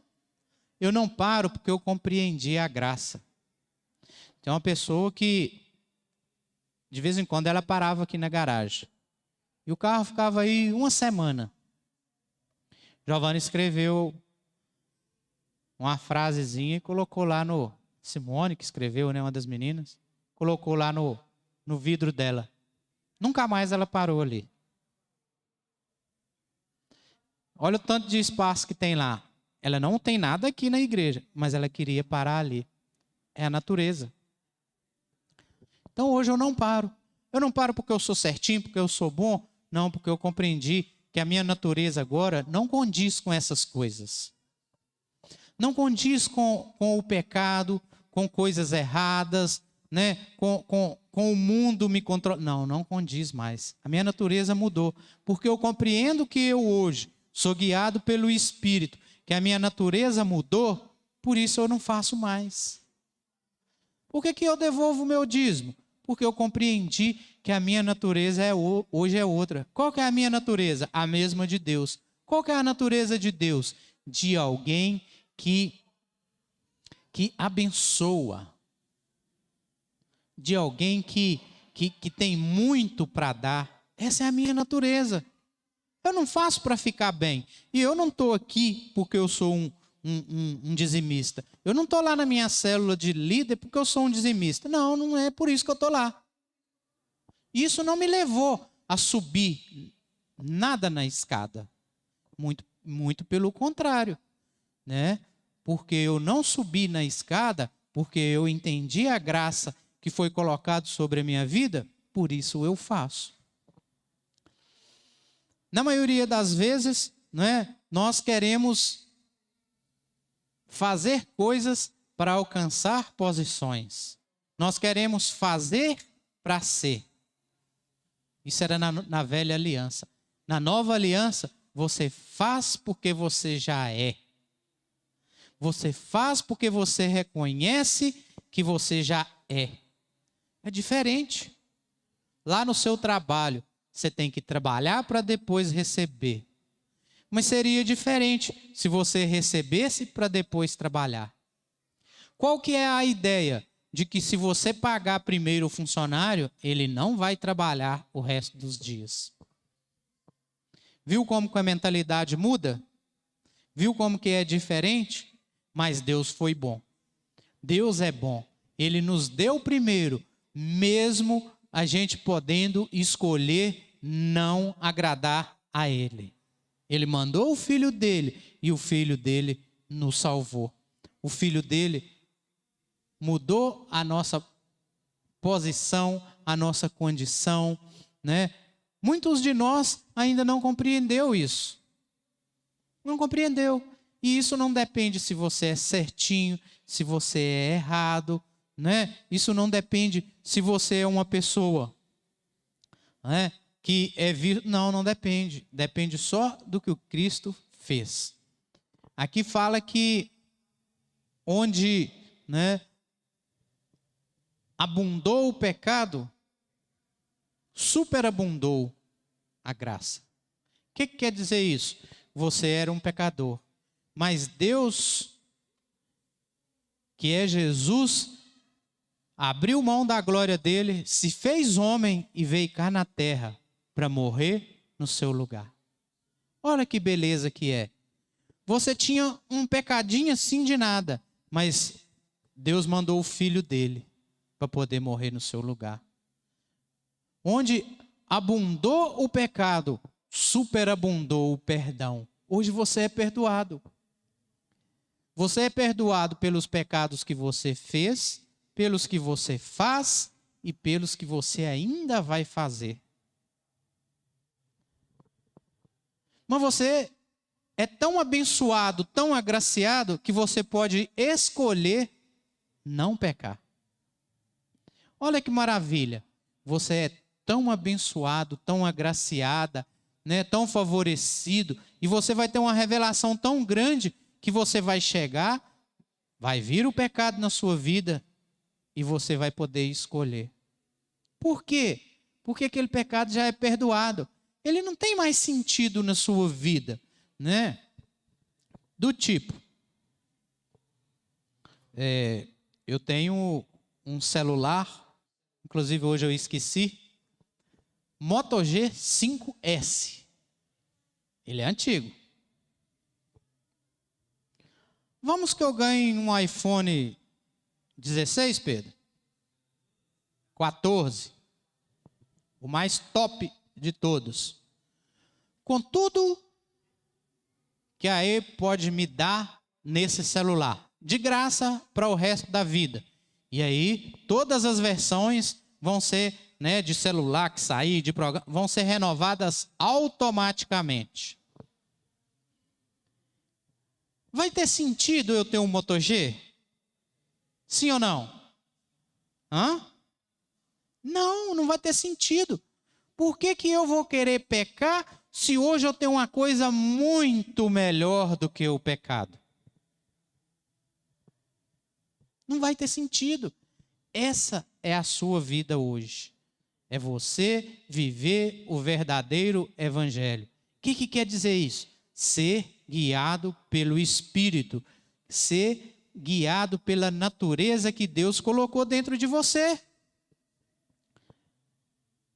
Eu não paro porque eu compreendi a graça. Tem uma pessoa que de vez em quando ela parava aqui na garagem. E o carro ficava aí uma semana. Giovanni escreveu uma frasezinha e colocou lá Simone, que escreveu, né, uma das meninas, colocou lá no vidro dela. Nunca mais ela parou ali. Olha o tanto de espaço que tem lá. Ela não tem nada aqui na igreja, mas ela queria parar ali. É a natureza. Então hoje eu não paro. Eu não paro porque eu sou certinho, porque eu sou bom. Não, porque eu compreendi que a minha natureza agora não condiz com essas coisas. Não condiz com o pecado, com coisas erradas, né? com o mundo me controlando. Não condiz mais. A minha natureza mudou. Porque eu compreendo que eu hoje sou guiado pelo Espírito, que a minha natureza mudou, por isso eu não faço mais. Por que eu devolvo o meu dízimo? Porque eu compreendi que a minha natureza hoje é outra. Qual que é a minha natureza? A mesma de Deus. Qual que é a natureza de Deus? De alguém que abençoa. De alguém que tem muito para dar. Essa é a minha natureza. Eu não faço para ficar bem. E eu não estou aqui porque eu sou um dizimista. Eu não estou lá na minha célula de líder porque eu sou um dizimista. Não é por isso que eu estou lá. Isso não me levou a subir nada na escada. Muito pelo contrário, né? Porque eu não subi na escada, porque eu entendi a graça que foi colocada sobre a minha vida, por isso eu faço. Na maioria das vezes, né, nós queremos fazer coisas para alcançar posições. Nós queremos fazer para ser. Isso era na velha aliança. Na nova aliança, você faz porque você já é. Você faz porque você reconhece que você já é. É diferente. Lá no seu trabalho, você tem que trabalhar para depois receber. Mas seria diferente se você recebesse para depois trabalhar. Qual que é a ideia? De que se você pagar primeiro o funcionário, ele não vai trabalhar o resto dos dias. Viu como que a mentalidade muda? Viu como que é diferente? Mas Deus foi bom. Deus é bom. Ele nos deu primeiro, mesmo a gente podendo escolher não agradar a Ele. Ele mandou o Filho dele e o Filho dele nos salvou. O Filho dele mudou a nossa posição, a nossa condição, né? Muitos de nós ainda não compreendeu isso. Não compreendeu. E isso não depende se você é certinho, se você é errado, né? Isso não depende se você é uma pessoa, né, que é não depende. Depende só do que o Cristo fez. Aqui fala que onde, né, abundou o pecado, superabundou a graça. O que quer dizer isso? Você era um pecador, mas Deus, que é Jesus, abriu mão da glória dele, se fez homem e veio cá na terra para morrer no seu lugar. Olha que beleza que é. Você tinha um pecadinho assim de nada, mas Deus mandou o Filho dele para poder morrer no seu lugar. Onde abundou o pecado, superabundou o perdão. Hoje você é perdoado. Você é perdoado pelos pecados que você fez, pelos que você faz e pelos que você ainda vai fazer. Mas você é tão abençoado, tão agraciado, que você pode escolher não pecar. Olha que maravilha. Você é tão abençoado, tão agraciada, né, tão favorecido, e você vai ter uma revelação tão grande que você vai chegar, vai vir o pecado na sua vida e você vai poder escolher. Por quê? Porque aquele pecado já é perdoado. Ele não tem mais sentido na sua vida, né? Do tipo, eu tenho um celular, inclusive hoje eu esqueci, Moto G5S. Ele é antigo. Vamos que eu ganhe um iPhone 16, Pedro? 14. O mais top de todos. Contudo, que aí pode me dar nesse celular, de graça para o resto da vida. E aí, todas as versões vão ser, né, de celular que sair, de programa, vão ser renovadas automaticamente. Vai ter sentido eu ter um Moto G? Sim ou não? Hã? Não, não vai ter sentido. Por que que eu vou querer pecar se hoje eu tenho uma coisa muito melhor do que o pecado? Não vai ter sentido. Essa é a sua vida hoje. É você viver o verdadeiro evangelho. O que quer dizer isso? Ser guiado pelo Espírito. Ser guiado pela natureza que Deus colocou dentro de você.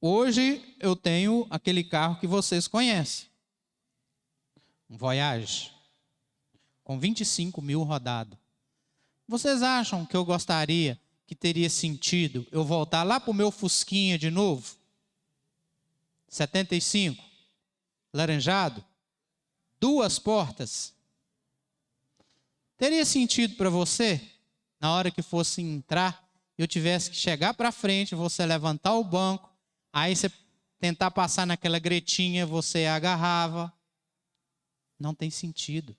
Hoje eu tenho aquele carro que vocês conhecem. Um Voyage. Com 25 mil rodado. Vocês acham que eu gostaria, que teria sentido eu voltar lá para o meu Fusquinha de novo? 75. Laranjado. 2 portas. Teria sentido para você, na hora que fosse entrar, eu tivesse que chegar para frente, você levantar o banco, aí você tentar passar naquela gretinha, você agarrava. Não tem sentido.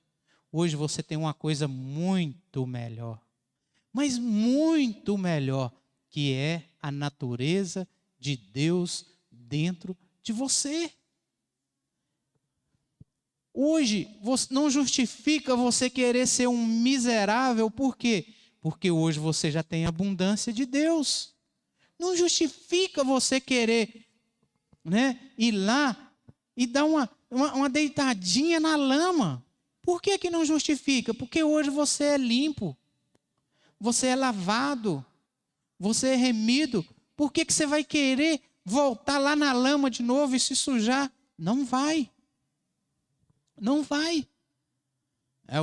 Hoje você tem uma coisa muito melhor, mas muito melhor, que é a natureza de Deus dentro de você. Hoje não justifica você querer ser um miserável, por quê? Porque hoje você já tem abundância de Deus. Não justifica você querer, né, ir lá e dar uma deitadinha na lama. Por que que não justifica? Porque hoje você é limpo, você é lavado, você é remido. Por que que você vai querer voltar lá na lama de novo e se sujar? Não vai. Não vai.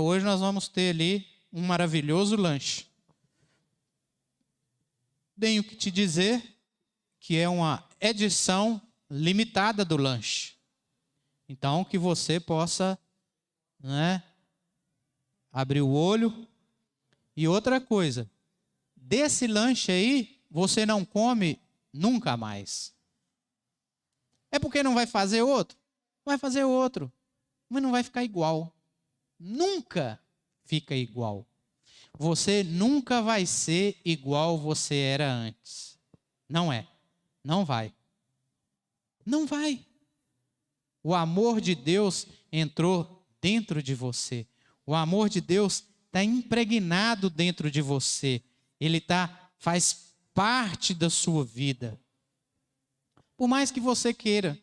Hoje nós vamos ter ali um maravilhoso lanche. Tenho que te dizer que é uma edição limitada do lanche. Então, que você possa, né, abrir o olho. E outra coisa, desse lanche aí, você não come nunca mais. É porque não vai fazer outro? Vai fazer outro, mas não vai ficar igual. Nunca fica igual. Você nunca vai ser igual você era antes. Não é. Não vai. Não vai. O amor de Deus entrou dentro de você. O amor de Deus está impregnado dentro de você. Ele faz parte da sua vida. Por mais que você queira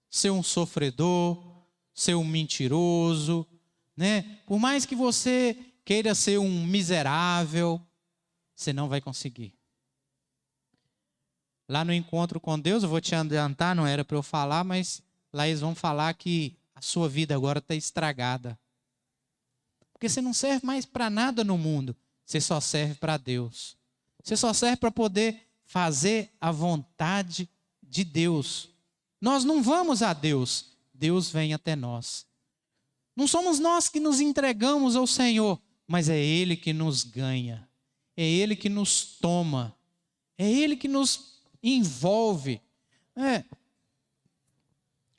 ser um sofredor, ser um mentiroso, né? Por mais que você queira ser um miserável, você não vai conseguir. Lá no encontro com Deus, eu vou te adiantar, não era para eu falar, mas lá eles vão falar que a sua vida agora está estragada. Porque você não serve mais para nada no mundo, você só serve para Deus. Você só serve para poder fazer a vontade de Deus. Nós não vamos a Deus, Deus vem até nós. Não somos nós que nos entregamos ao Senhor, mas é Ele que nos ganha, é Ele que nos toma, é Ele que nos envolve.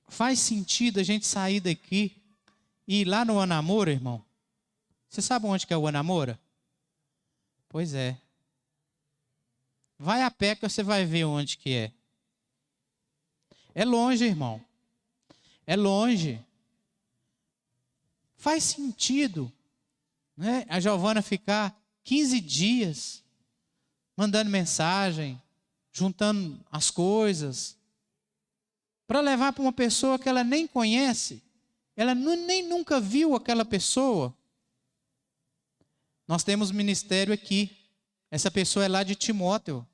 Faz sentido a gente sair daqui e ir lá no Anamora, irmão? Você sabe onde que é o Anamora? Pois é. Vai a pé que você vai ver onde que é. É longe, irmão. É longe. Faz sentido, né, a Giovana ficar 15 dias mandando mensagem, juntando as coisas, para levar para uma pessoa que ela nem conhece, ela nem nunca viu aquela pessoa. Nós temos ministério aqui, essa pessoa é lá de Timóteo,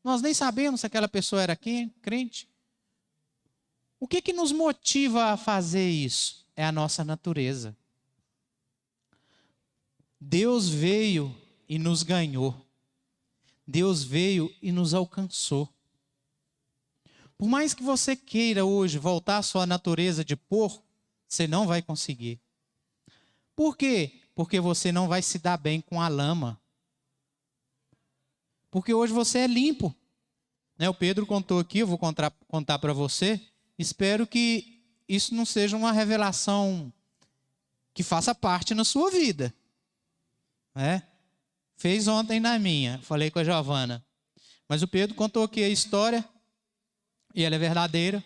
nós nem sabemos se aquela pessoa era crente. O que nos motiva a fazer isso? É a nossa natureza. Deus veio e nos ganhou. Deus veio e nos alcançou. Por mais que você queira hoje voltar à sua natureza de porco, você não vai conseguir. Por quê? Porque você não vai se dar bem com a lama. Porque hoje você é limpo. Né? O Pedro contou aqui, eu vou contar para você. Espero que isso não seja uma revelação que faça parte na sua vida. Né? Fez ontem na minha, falei com a Giovana. Mas o Pedro contou aqui a história, e ela é verdadeira,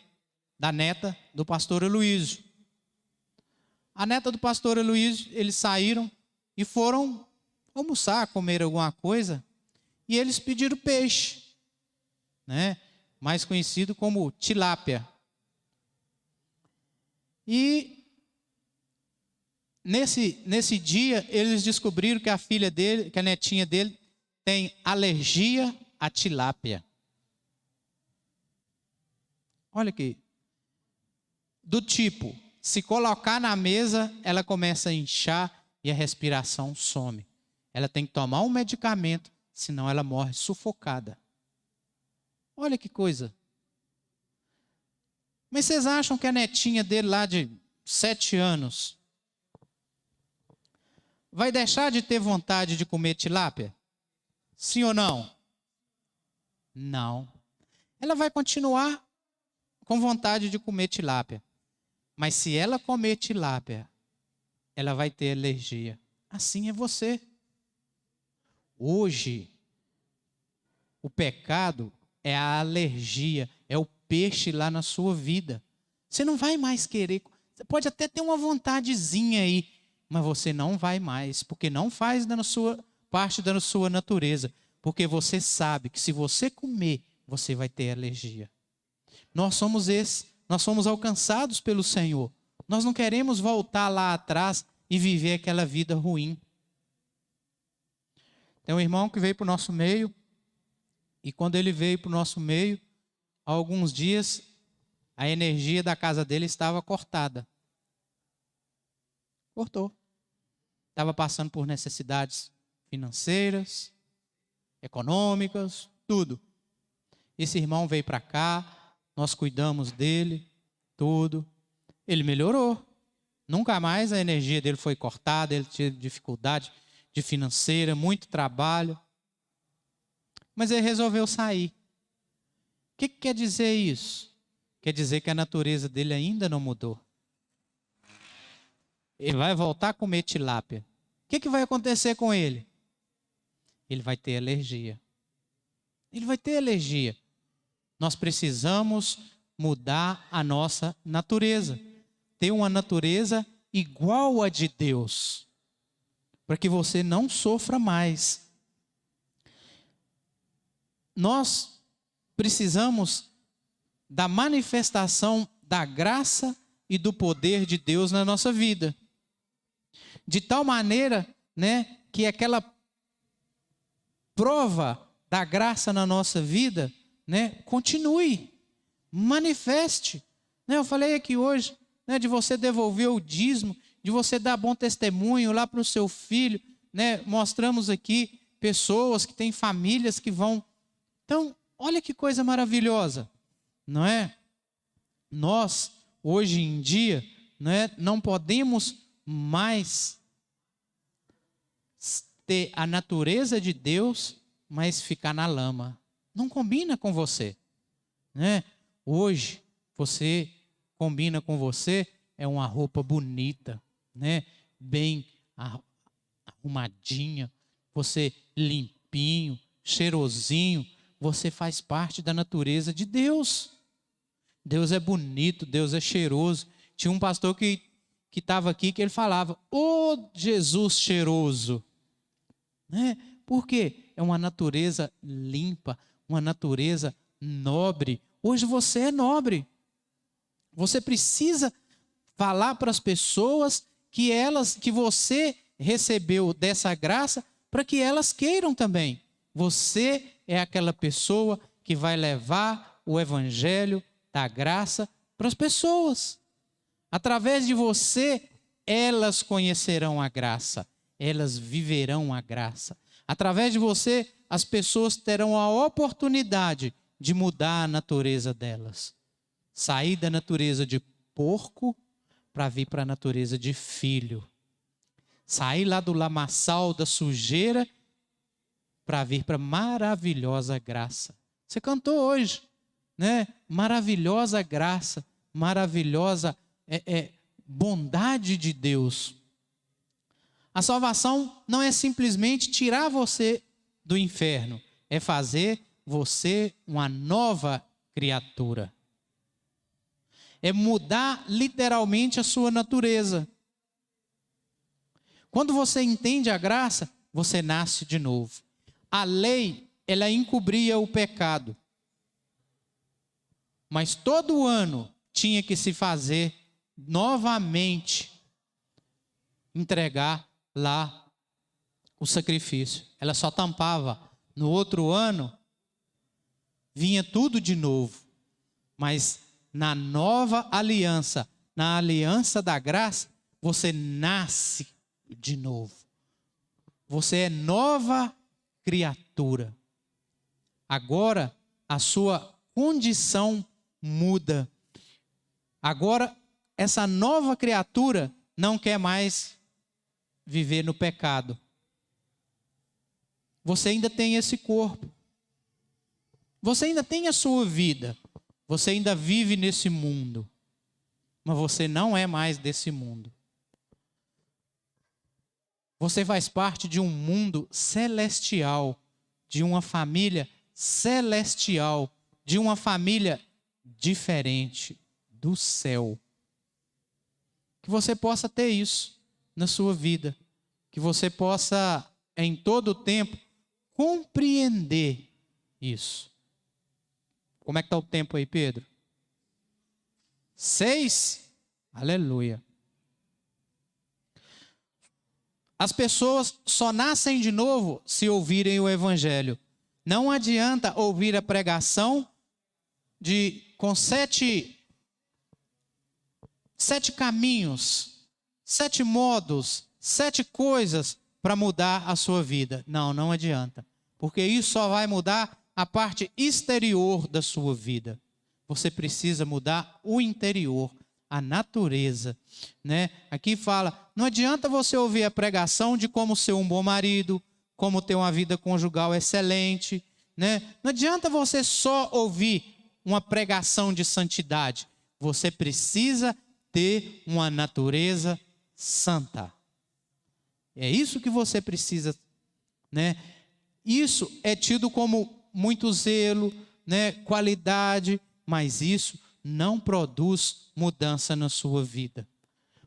da neta do pastor Heloísio. A neta do pastor Heloísio, eles saíram e foram almoçar, comer alguma coisa, e eles pediram peixe, né? Mais conhecido como tilápia. E nesse dia, eles descobriram que a filha dele, que a netinha dele, tem alergia à tilápia. Olha aqui. Do tipo, se colocar na mesa, ela começa a inchar e a respiração some. Ela tem que tomar um medicamento, senão ela morre sufocada. Olha que coisa. Mas vocês acham que a netinha dele lá de 7 anos vai deixar de ter vontade de comer tilápia? Sim ou não? Não. Ela vai continuar com vontade de comer tilápia. Mas se ela comer tilápia, ela vai ter alergia. Assim é você. Hoje, o pecado é a alergia, é o peixe lá na sua vida. Você não vai mais querer. Você pode até ter uma vontadezinha aí, mas você não vai mais, porque não faz parte da sua natureza. Porque você sabe que se você comer, você vai ter alergia. Nós somos alcançados pelo Senhor. Nós não queremos voltar lá atrás e viver aquela vida ruim. Tem um irmão que veio para o nosso meio, e quando ele veio para o nosso meio, há alguns dias, a energia da casa dele estava cortada. Cortou. Estava passando por necessidades financeiras, econômicas, tudo. Esse irmão veio para cá, nós cuidamos dele, tudo. Ele melhorou. Nunca mais a energia dele foi cortada, ele teve dificuldade de financeira, muito trabalho. Mas ele resolveu sair. O que quer dizer isso? Quer dizer que a natureza dele ainda não mudou. Ele vai voltar a comer tilápia. O que vai acontecer com ele? Ele vai ter alergia. Ele vai ter alergia. Nós precisamos mudar a nossa natureza. Ter uma natureza igual a de Deus. Para que você não sofra mais. Nós precisamos da manifestação da graça e do poder de Deus na nossa vida. De tal maneira, né, que aquela prova da graça na nossa vida, né, continue, manifeste. Né, eu falei aqui hoje, né, de você devolver o dízimo, de você dar bom testemunho lá para o seu filho. Né, mostramos aqui pessoas que têm famílias que vão. Então, olha que coisa maravilhosa, não é? Nós, hoje em dia, né, não podemos mais ter a natureza de Deus, mas ficar na lama. Não combina com você. Né? Hoje, você combina com você é uma roupa bonita, né? Bem arrumadinha, você limpinho, cheirosinho. Você faz parte da natureza de Deus. Deus é bonito, Deus é cheiroso. Tinha um pastor que estava aqui que ele falava: "Ô Jesus cheiroso". Né? Por quê? É uma natureza limpa, uma natureza nobre. Hoje você é nobre. Você precisa falar para as pessoas que você recebeu dessa graça, para que elas queiram também. Você é aquela pessoa que vai levar o evangelho da graça para as pessoas. Através de você, elas conhecerão a graça, elas viverão a graça. Através de você, as pessoas terão a oportunidade de mudar a natureza delas. Sair da natureza de porco para vir para a natureza de filho. Sair lá do lamaçal, da sujeira, para vir para a maravilhosa graça. Você cantou hoje, né? Maravilhosa graça, maravilhosa bondade de Deus. A salvação não é simplesmente tirar você do inferno, é fazer você uma nova criatura. É mudar literalmente a sua natureza. Quando você entende a graça, você nasce de novo. A lei, ela encobria o pecado. Mas todo ano tinha que se fazer novamente, entregar lá o sacrifício. Ela só tampava. No outro ano, vinha tudo de novo. Mas na nova aliança, na aliança da graça, você nasce de novo. Você é nova criatura. Agora a sua condição muda. Agora essa nova criatura não quer mais viver no pecado. Você ainda tem esse corpo. Você ainda tem a sua vida. Você ainda vive nesse mundo. Mas você não é mais desse mundo. Você faz parte de um mundo celestial, de uma família celestial, de uma família diferente do céu. Que você possa ter isso na sua vida. Que você possa, em todo o tempo, compreender isso. Como é que está o tempo aí, Pedro? 6? Aleluia. As pessoas só nascem de novo se ouvirem o evangelho. Não adianta ouvir a pregação com sete caminhos, 7 modos, 7 coisas para mudar a sua vida. Não adianta. Porque isso só vai mudar a parte exterior da sua vida. Você precisa mudar o interior, a natureza, né? Aqui fala, não adianta você ouvir a pregação de como ser um bom marido, como ter uma vida conjugal excelente, né? Não adianta você só ouvir uma pregação de santidade. Você precisa ter uma natureza santa. É isso que você precisa, né? Isso é tido como muito zelo, né? Qualidade, mas isso não produz mudança na sua vida.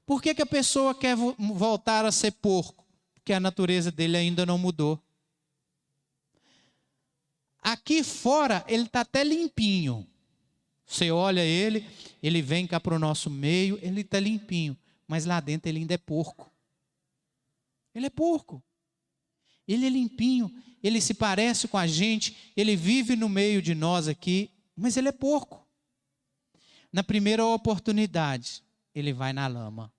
Por que a pessoa quer voltar a ser porco? Porque a natureza dele ainda não mudou. Aqui fora ele está até limpinho. Você olha ele vem cá para o nosso meio, ele está limpinho. Mas lá dentro ele ainda é porco. Ele é porco. Ele é limpinho, ele se parece com a gente, ele vive no meio de nós aqui, mas ele é porco. Na primeira oportunidade, ele vai na lama.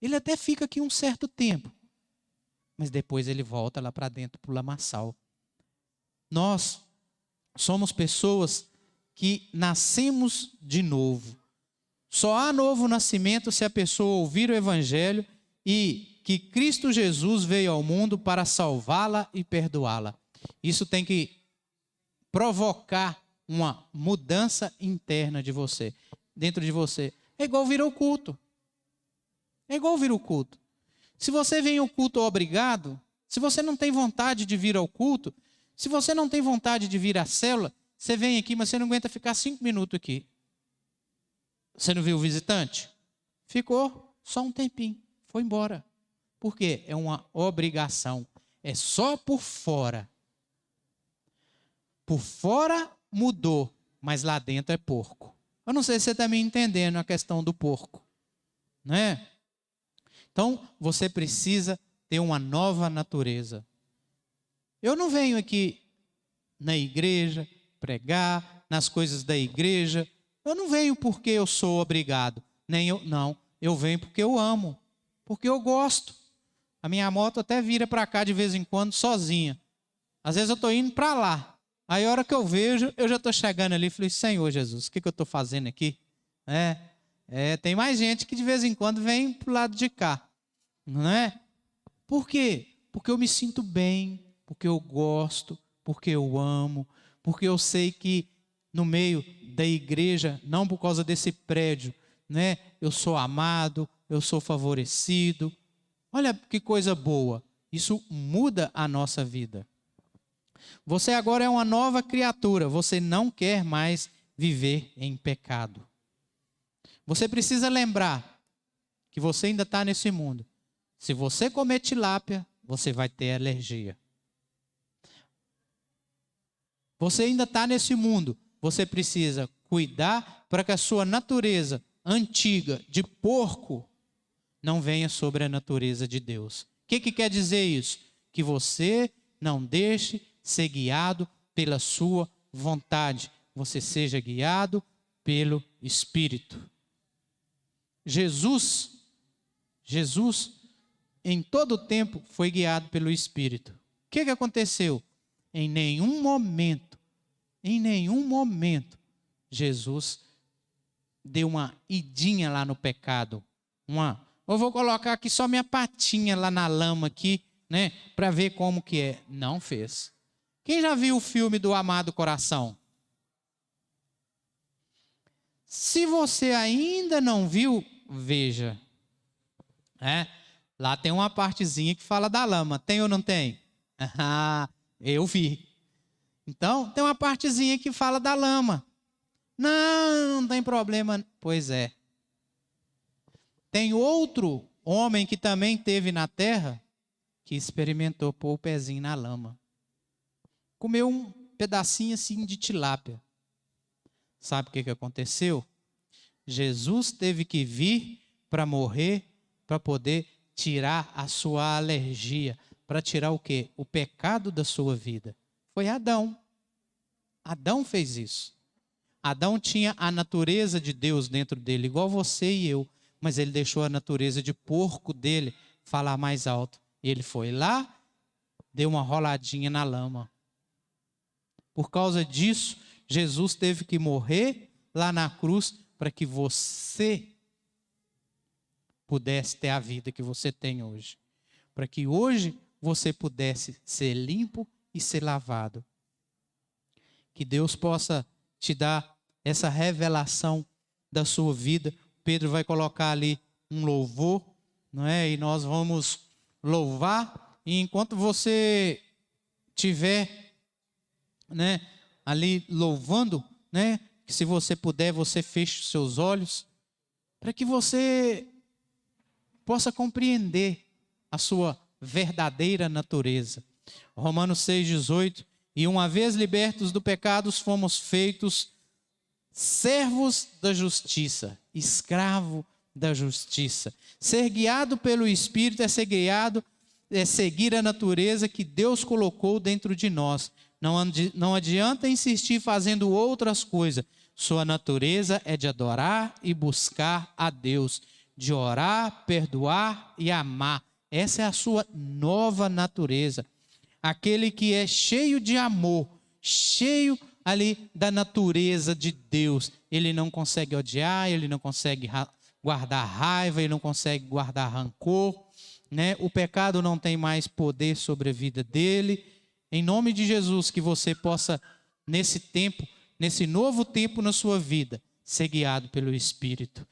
Ele até fica aqui um certo tempo, mas depois ele volta lá para dentro, para o lamaçal. Nós somos pessoas que nascemos de novo. Só há novo nascimento se a pessoa ouvir o evangelho e que Cristo Jesus veio ao mundo para salvá-la e perdoá-la. Isso tem que provocar uma mudança interna de você, dentro de você. É igual vir ao culto. É igual vir ao culto. Se você vem ao culto obrigado, se você não tem vontade de vir ao culto, se você não tem vontade de vir à célula, você vem aqui, mas você não aguenta ficar 5 minutos aqui. Você não viu o visitante? Ficou só um tempinho, foi embora. Por quê? É uma obrigação. É só por fora. Por fora mudou, mas lá dentro é porco. Eu não sei se você está me entendendo a questão do porco, né? Então, você precisa ter uma nova natureza. Eu não venho aqui na igreja pregar, nas coisas da igreja. Eu não venho porque eu sou obrigado. Não, eu venho porque eu amo, porque eu gosto. A minha moto até vira para cá de vez em quando sozinha. Às vezes eu estou indo para lá. Aí a hora que eu vejo, eu já estou chegando ali e falei, Senhor Jesus, o que eu estou fazendo aqui? Tem mais gente que de vez em quando vem para o lado de cá. Não é? Por quê? Porque eu me sinto bem, porque eu gosto, porque eu amo, porque eu sei que no meio da igreja, não por causa desse prédio, né? Eu sou amado, eu sou favorecido. Olha que coisa boa. Isso muda a nossa vida. Você agora é uma nova criatura. Você não quer mais viver em pecado. Você precisa lembrar que você ainda está nesse mundo. Se você comer tilápia, você vai ter alergia. Você ainda está nesse mundo. Você precisa cuidar para que a sua natureza antiga de porco não venha sobre a natureza de Deus. O que quer dizer isso? Que você não deixe ser guiado pela sua vontade. Você seja guiado pelo Espírito. Jesus, em todo o tempo, foi guiado pelo Espírito. O que aconteceu? Em nenhum momento, Jesus deu uma idinha lá no pecado. Eu vou colocar aqui só minha patinha lá na lama aqui, né, para ver como que é. Não fez. Quem já viu o filme do Amado Coração? Se você ainda não viu, veja. Lá tem uma partezinha que fala da lama. Tem ou não tem? Eu vi. Então, tem uma partezinha que fala da lama. Não tem problema. Pois é. Tem outro homem que também teve na terra, que experimentou pôr o pezinho na lama. Comeu um pedacinho assim de tilápia. Sabe o que aconteceu? Jesus teve que vir para morrer, para poder tirar a sua alergia. Para tirar o quê? O pecado da sua vida. Foi Adão. Adão fez isso. Adão tinha a natureza de Deus dentro dele, igual você e eu. Mas ele deixou a natureza de porco dele falar mais alto. Ele foi lá, deu uma roladinha na lama. Por causa disso, Jesus teve que morrer lá na cruz para que você pudesse ter a vida que você tem hoje. Para que hoje você pudesse ser limpo e ser lavado. Que Deus possa te dar essa revelação da sua vida. Pedro vai colocar ali um louvor, não é? E nós vamos louvar. E enquanto você tiver, né, ali louvando, né, que se você puder, você feche os seus olhos, para que você possa compreender a sua verdadeira natureza. Romanos 6,18, e uma vez libertos do pecado, fomos feitos servos da justiça, escravo da justiça. Ser guiado pelo Espírito é seguir a natureza que Deus colocou dentro de nós. Não adianta insistir fazendo outras coisas. Sua natureza é de adorar e buscar a Deus, de orar, perdoar e amar. Essa é a sua nova natureza. Aquele que é cheio de amor, cheio ali da natureza de Deus. Ele não consegue odiar, ele não consegue guardar raiva, ele não consegue guardar rancor, né? O pecado não tem mais poder sobre a vida dele. Em nome de Jesus, que você possa, nesse tempo, nesse novo tempo na sua vida, ser guiado pelo Espírito.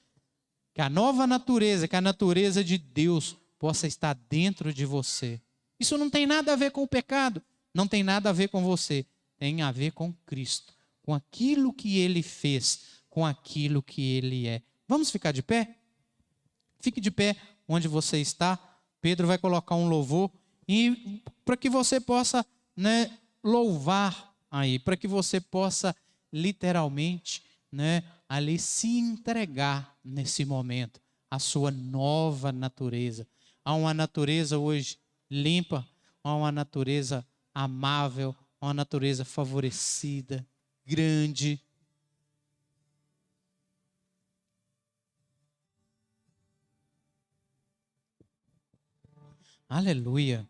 Que a nova natureza, que a natureza de Deus possa estar dentro de você. Isso não tem nada a ver com o pecado, não tem nada a ver com você. Tem a ver com Cristo, com aquilo que Ele fez, com aquilo que Ele é. Vamos ficar de pé? Fique de pé onde você está. Pedro vai colocar um louvor e para que você possa, né, louvar aí, para que você possa literalmente, né, ali se entregar nesse momento à sua nova natureza. Há uma natureza hoje limpa, há uma natureza amável, uma natureza favorecida, grande. Aleluia.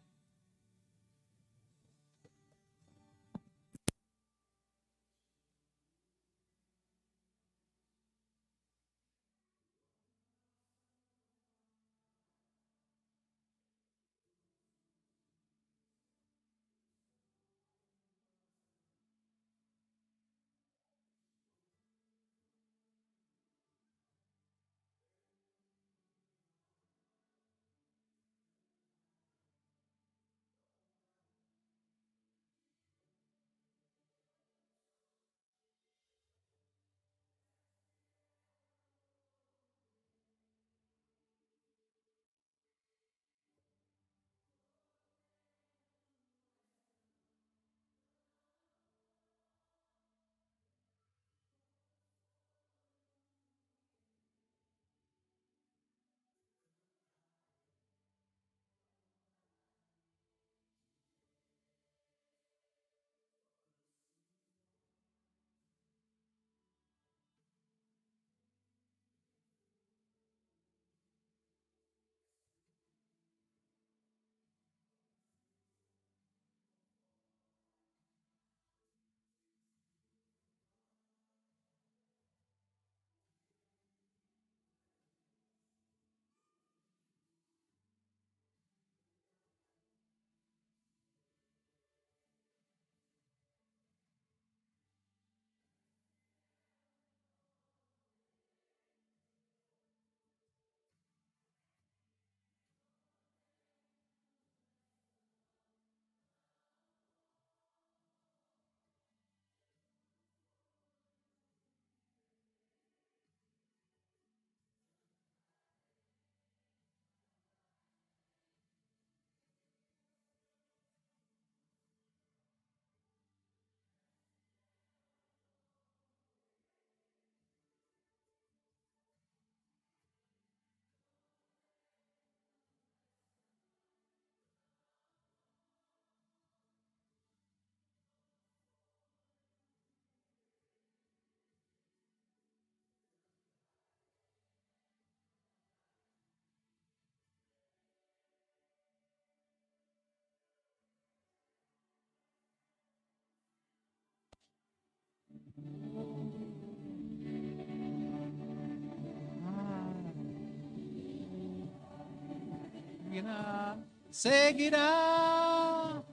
Seguirá,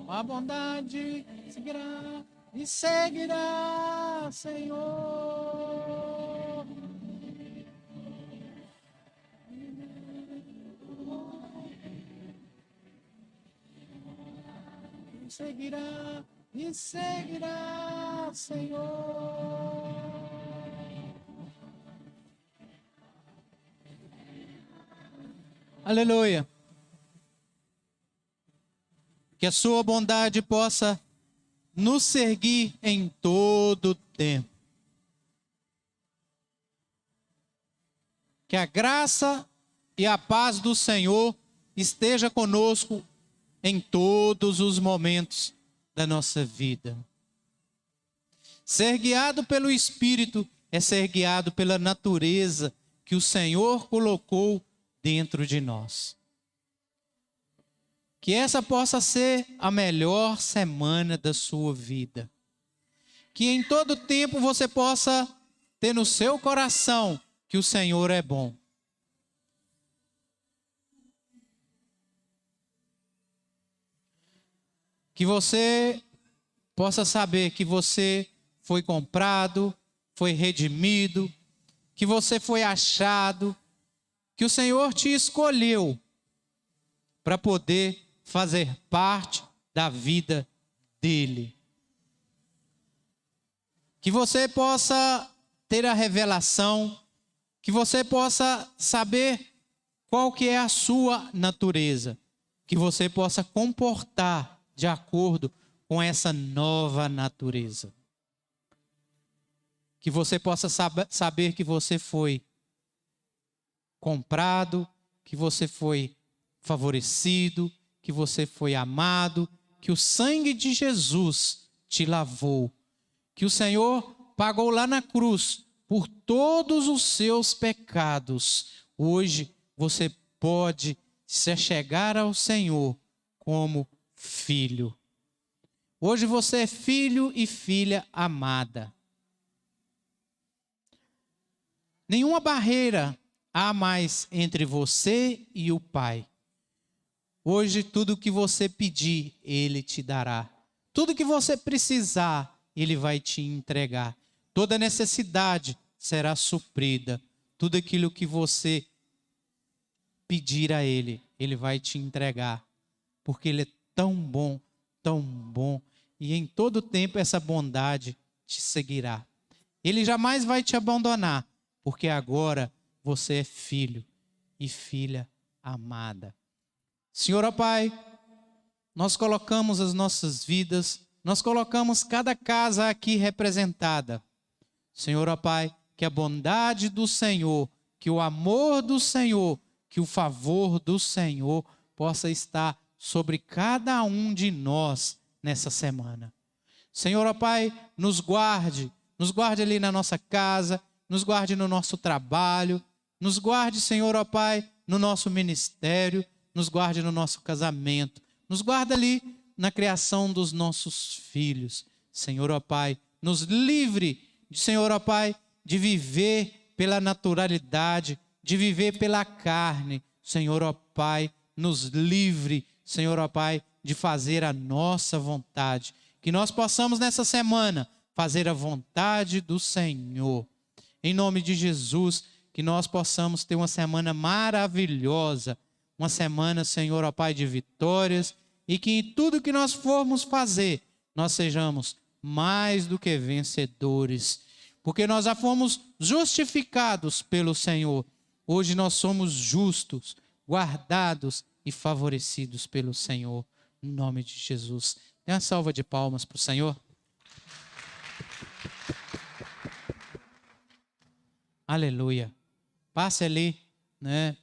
a bondade seguirá e seguirá, Senhor. Seguirá e seguirá, Senhor. Aleluia. Que a sua bondade possa nos seguir em todo o tempo. Que a graça e a paz do Senhor esteja conosco em todos os momentos da nossa vida. Ser guiado pelo Espírito é ser guiado pela natureza que o Senhor colocou dentro de nós. Que essa possa ser a melhor semana da sua vida. Que em todo tempo você possa ter no seu coração que o Senhor é bom. Que você possa saber que você foi comprado, foi redimido, que você foi achado, que o Senhor te escolheu para poder fazer parte da vida dele. Que você possa ter a revelação, que você possa saber qual que é a sua natureza, que você possa comportar de acordo com essa nova natureza. Que você possa saber que você foi comprado, que você foi favorecido, que você foi amado, que o sangue de Jesus te lavou, que o Senhor pagou lá na cruz por todos os seus pecados. Hoje você pode se achegar ao Senhor como filho. Hoje você é filho e filha amada. Nenhuma barreira há mais entre você e o Pai. Hoje tudo o que você pedir, Ele te dará. Tudo que você precisar, Ele vai te entregar. Toda necessidade será suprida. Tudo aquilo que você pedir a Ele, Ele vai te entregar. Porque Ele é tão bom, e em todo tempo essa bondade te seguirá. Ele jamais vai te abandonar, porque agora você é filho e filha amada. Senhor, ó Pai, nós colocamos as nossas vidas, nós colocamos cada casa aqui representada. Senhor, ó Pai, que a bondade do Senhor, que o amor do Senhor, que o favor do Senhor possa estar sobre cada um de nós nessa semana. Senhor, ó Pai, nos guarde ali na nossa casa, nos guarde no nosso trabalho, nos guarde, Senhor, ó Pai, no nosso ministério, nos guarde no nosso casamento, nos guarde ali na criação dos nossos filhos. Senhor, ó Pai, nos livre, Senhor, ó Pai, de viver pela naturalidade, de viver pela carne. Senhor, ó Pai, nos livre, Senhor, ó Pai, de fazer a nossa vontade. Que nós possamos nessa semana fazer a vontade do Senhor. Em nome de Jesus, que nós possamos ter uma semana maravilhosa, uma semana, Senhor, ó Pai, de vitórias, e que em tudo que nós formos fazer, nós sejamos mais do que vencedores, porque nós já fomos justificados pelo Senhor. Hoje nós somos justos, guardados e favorecidos pelo Senhor, em nome de Jesus. Dê uma salva de palmas para o Senhor. Aleluia. Passe ali, né?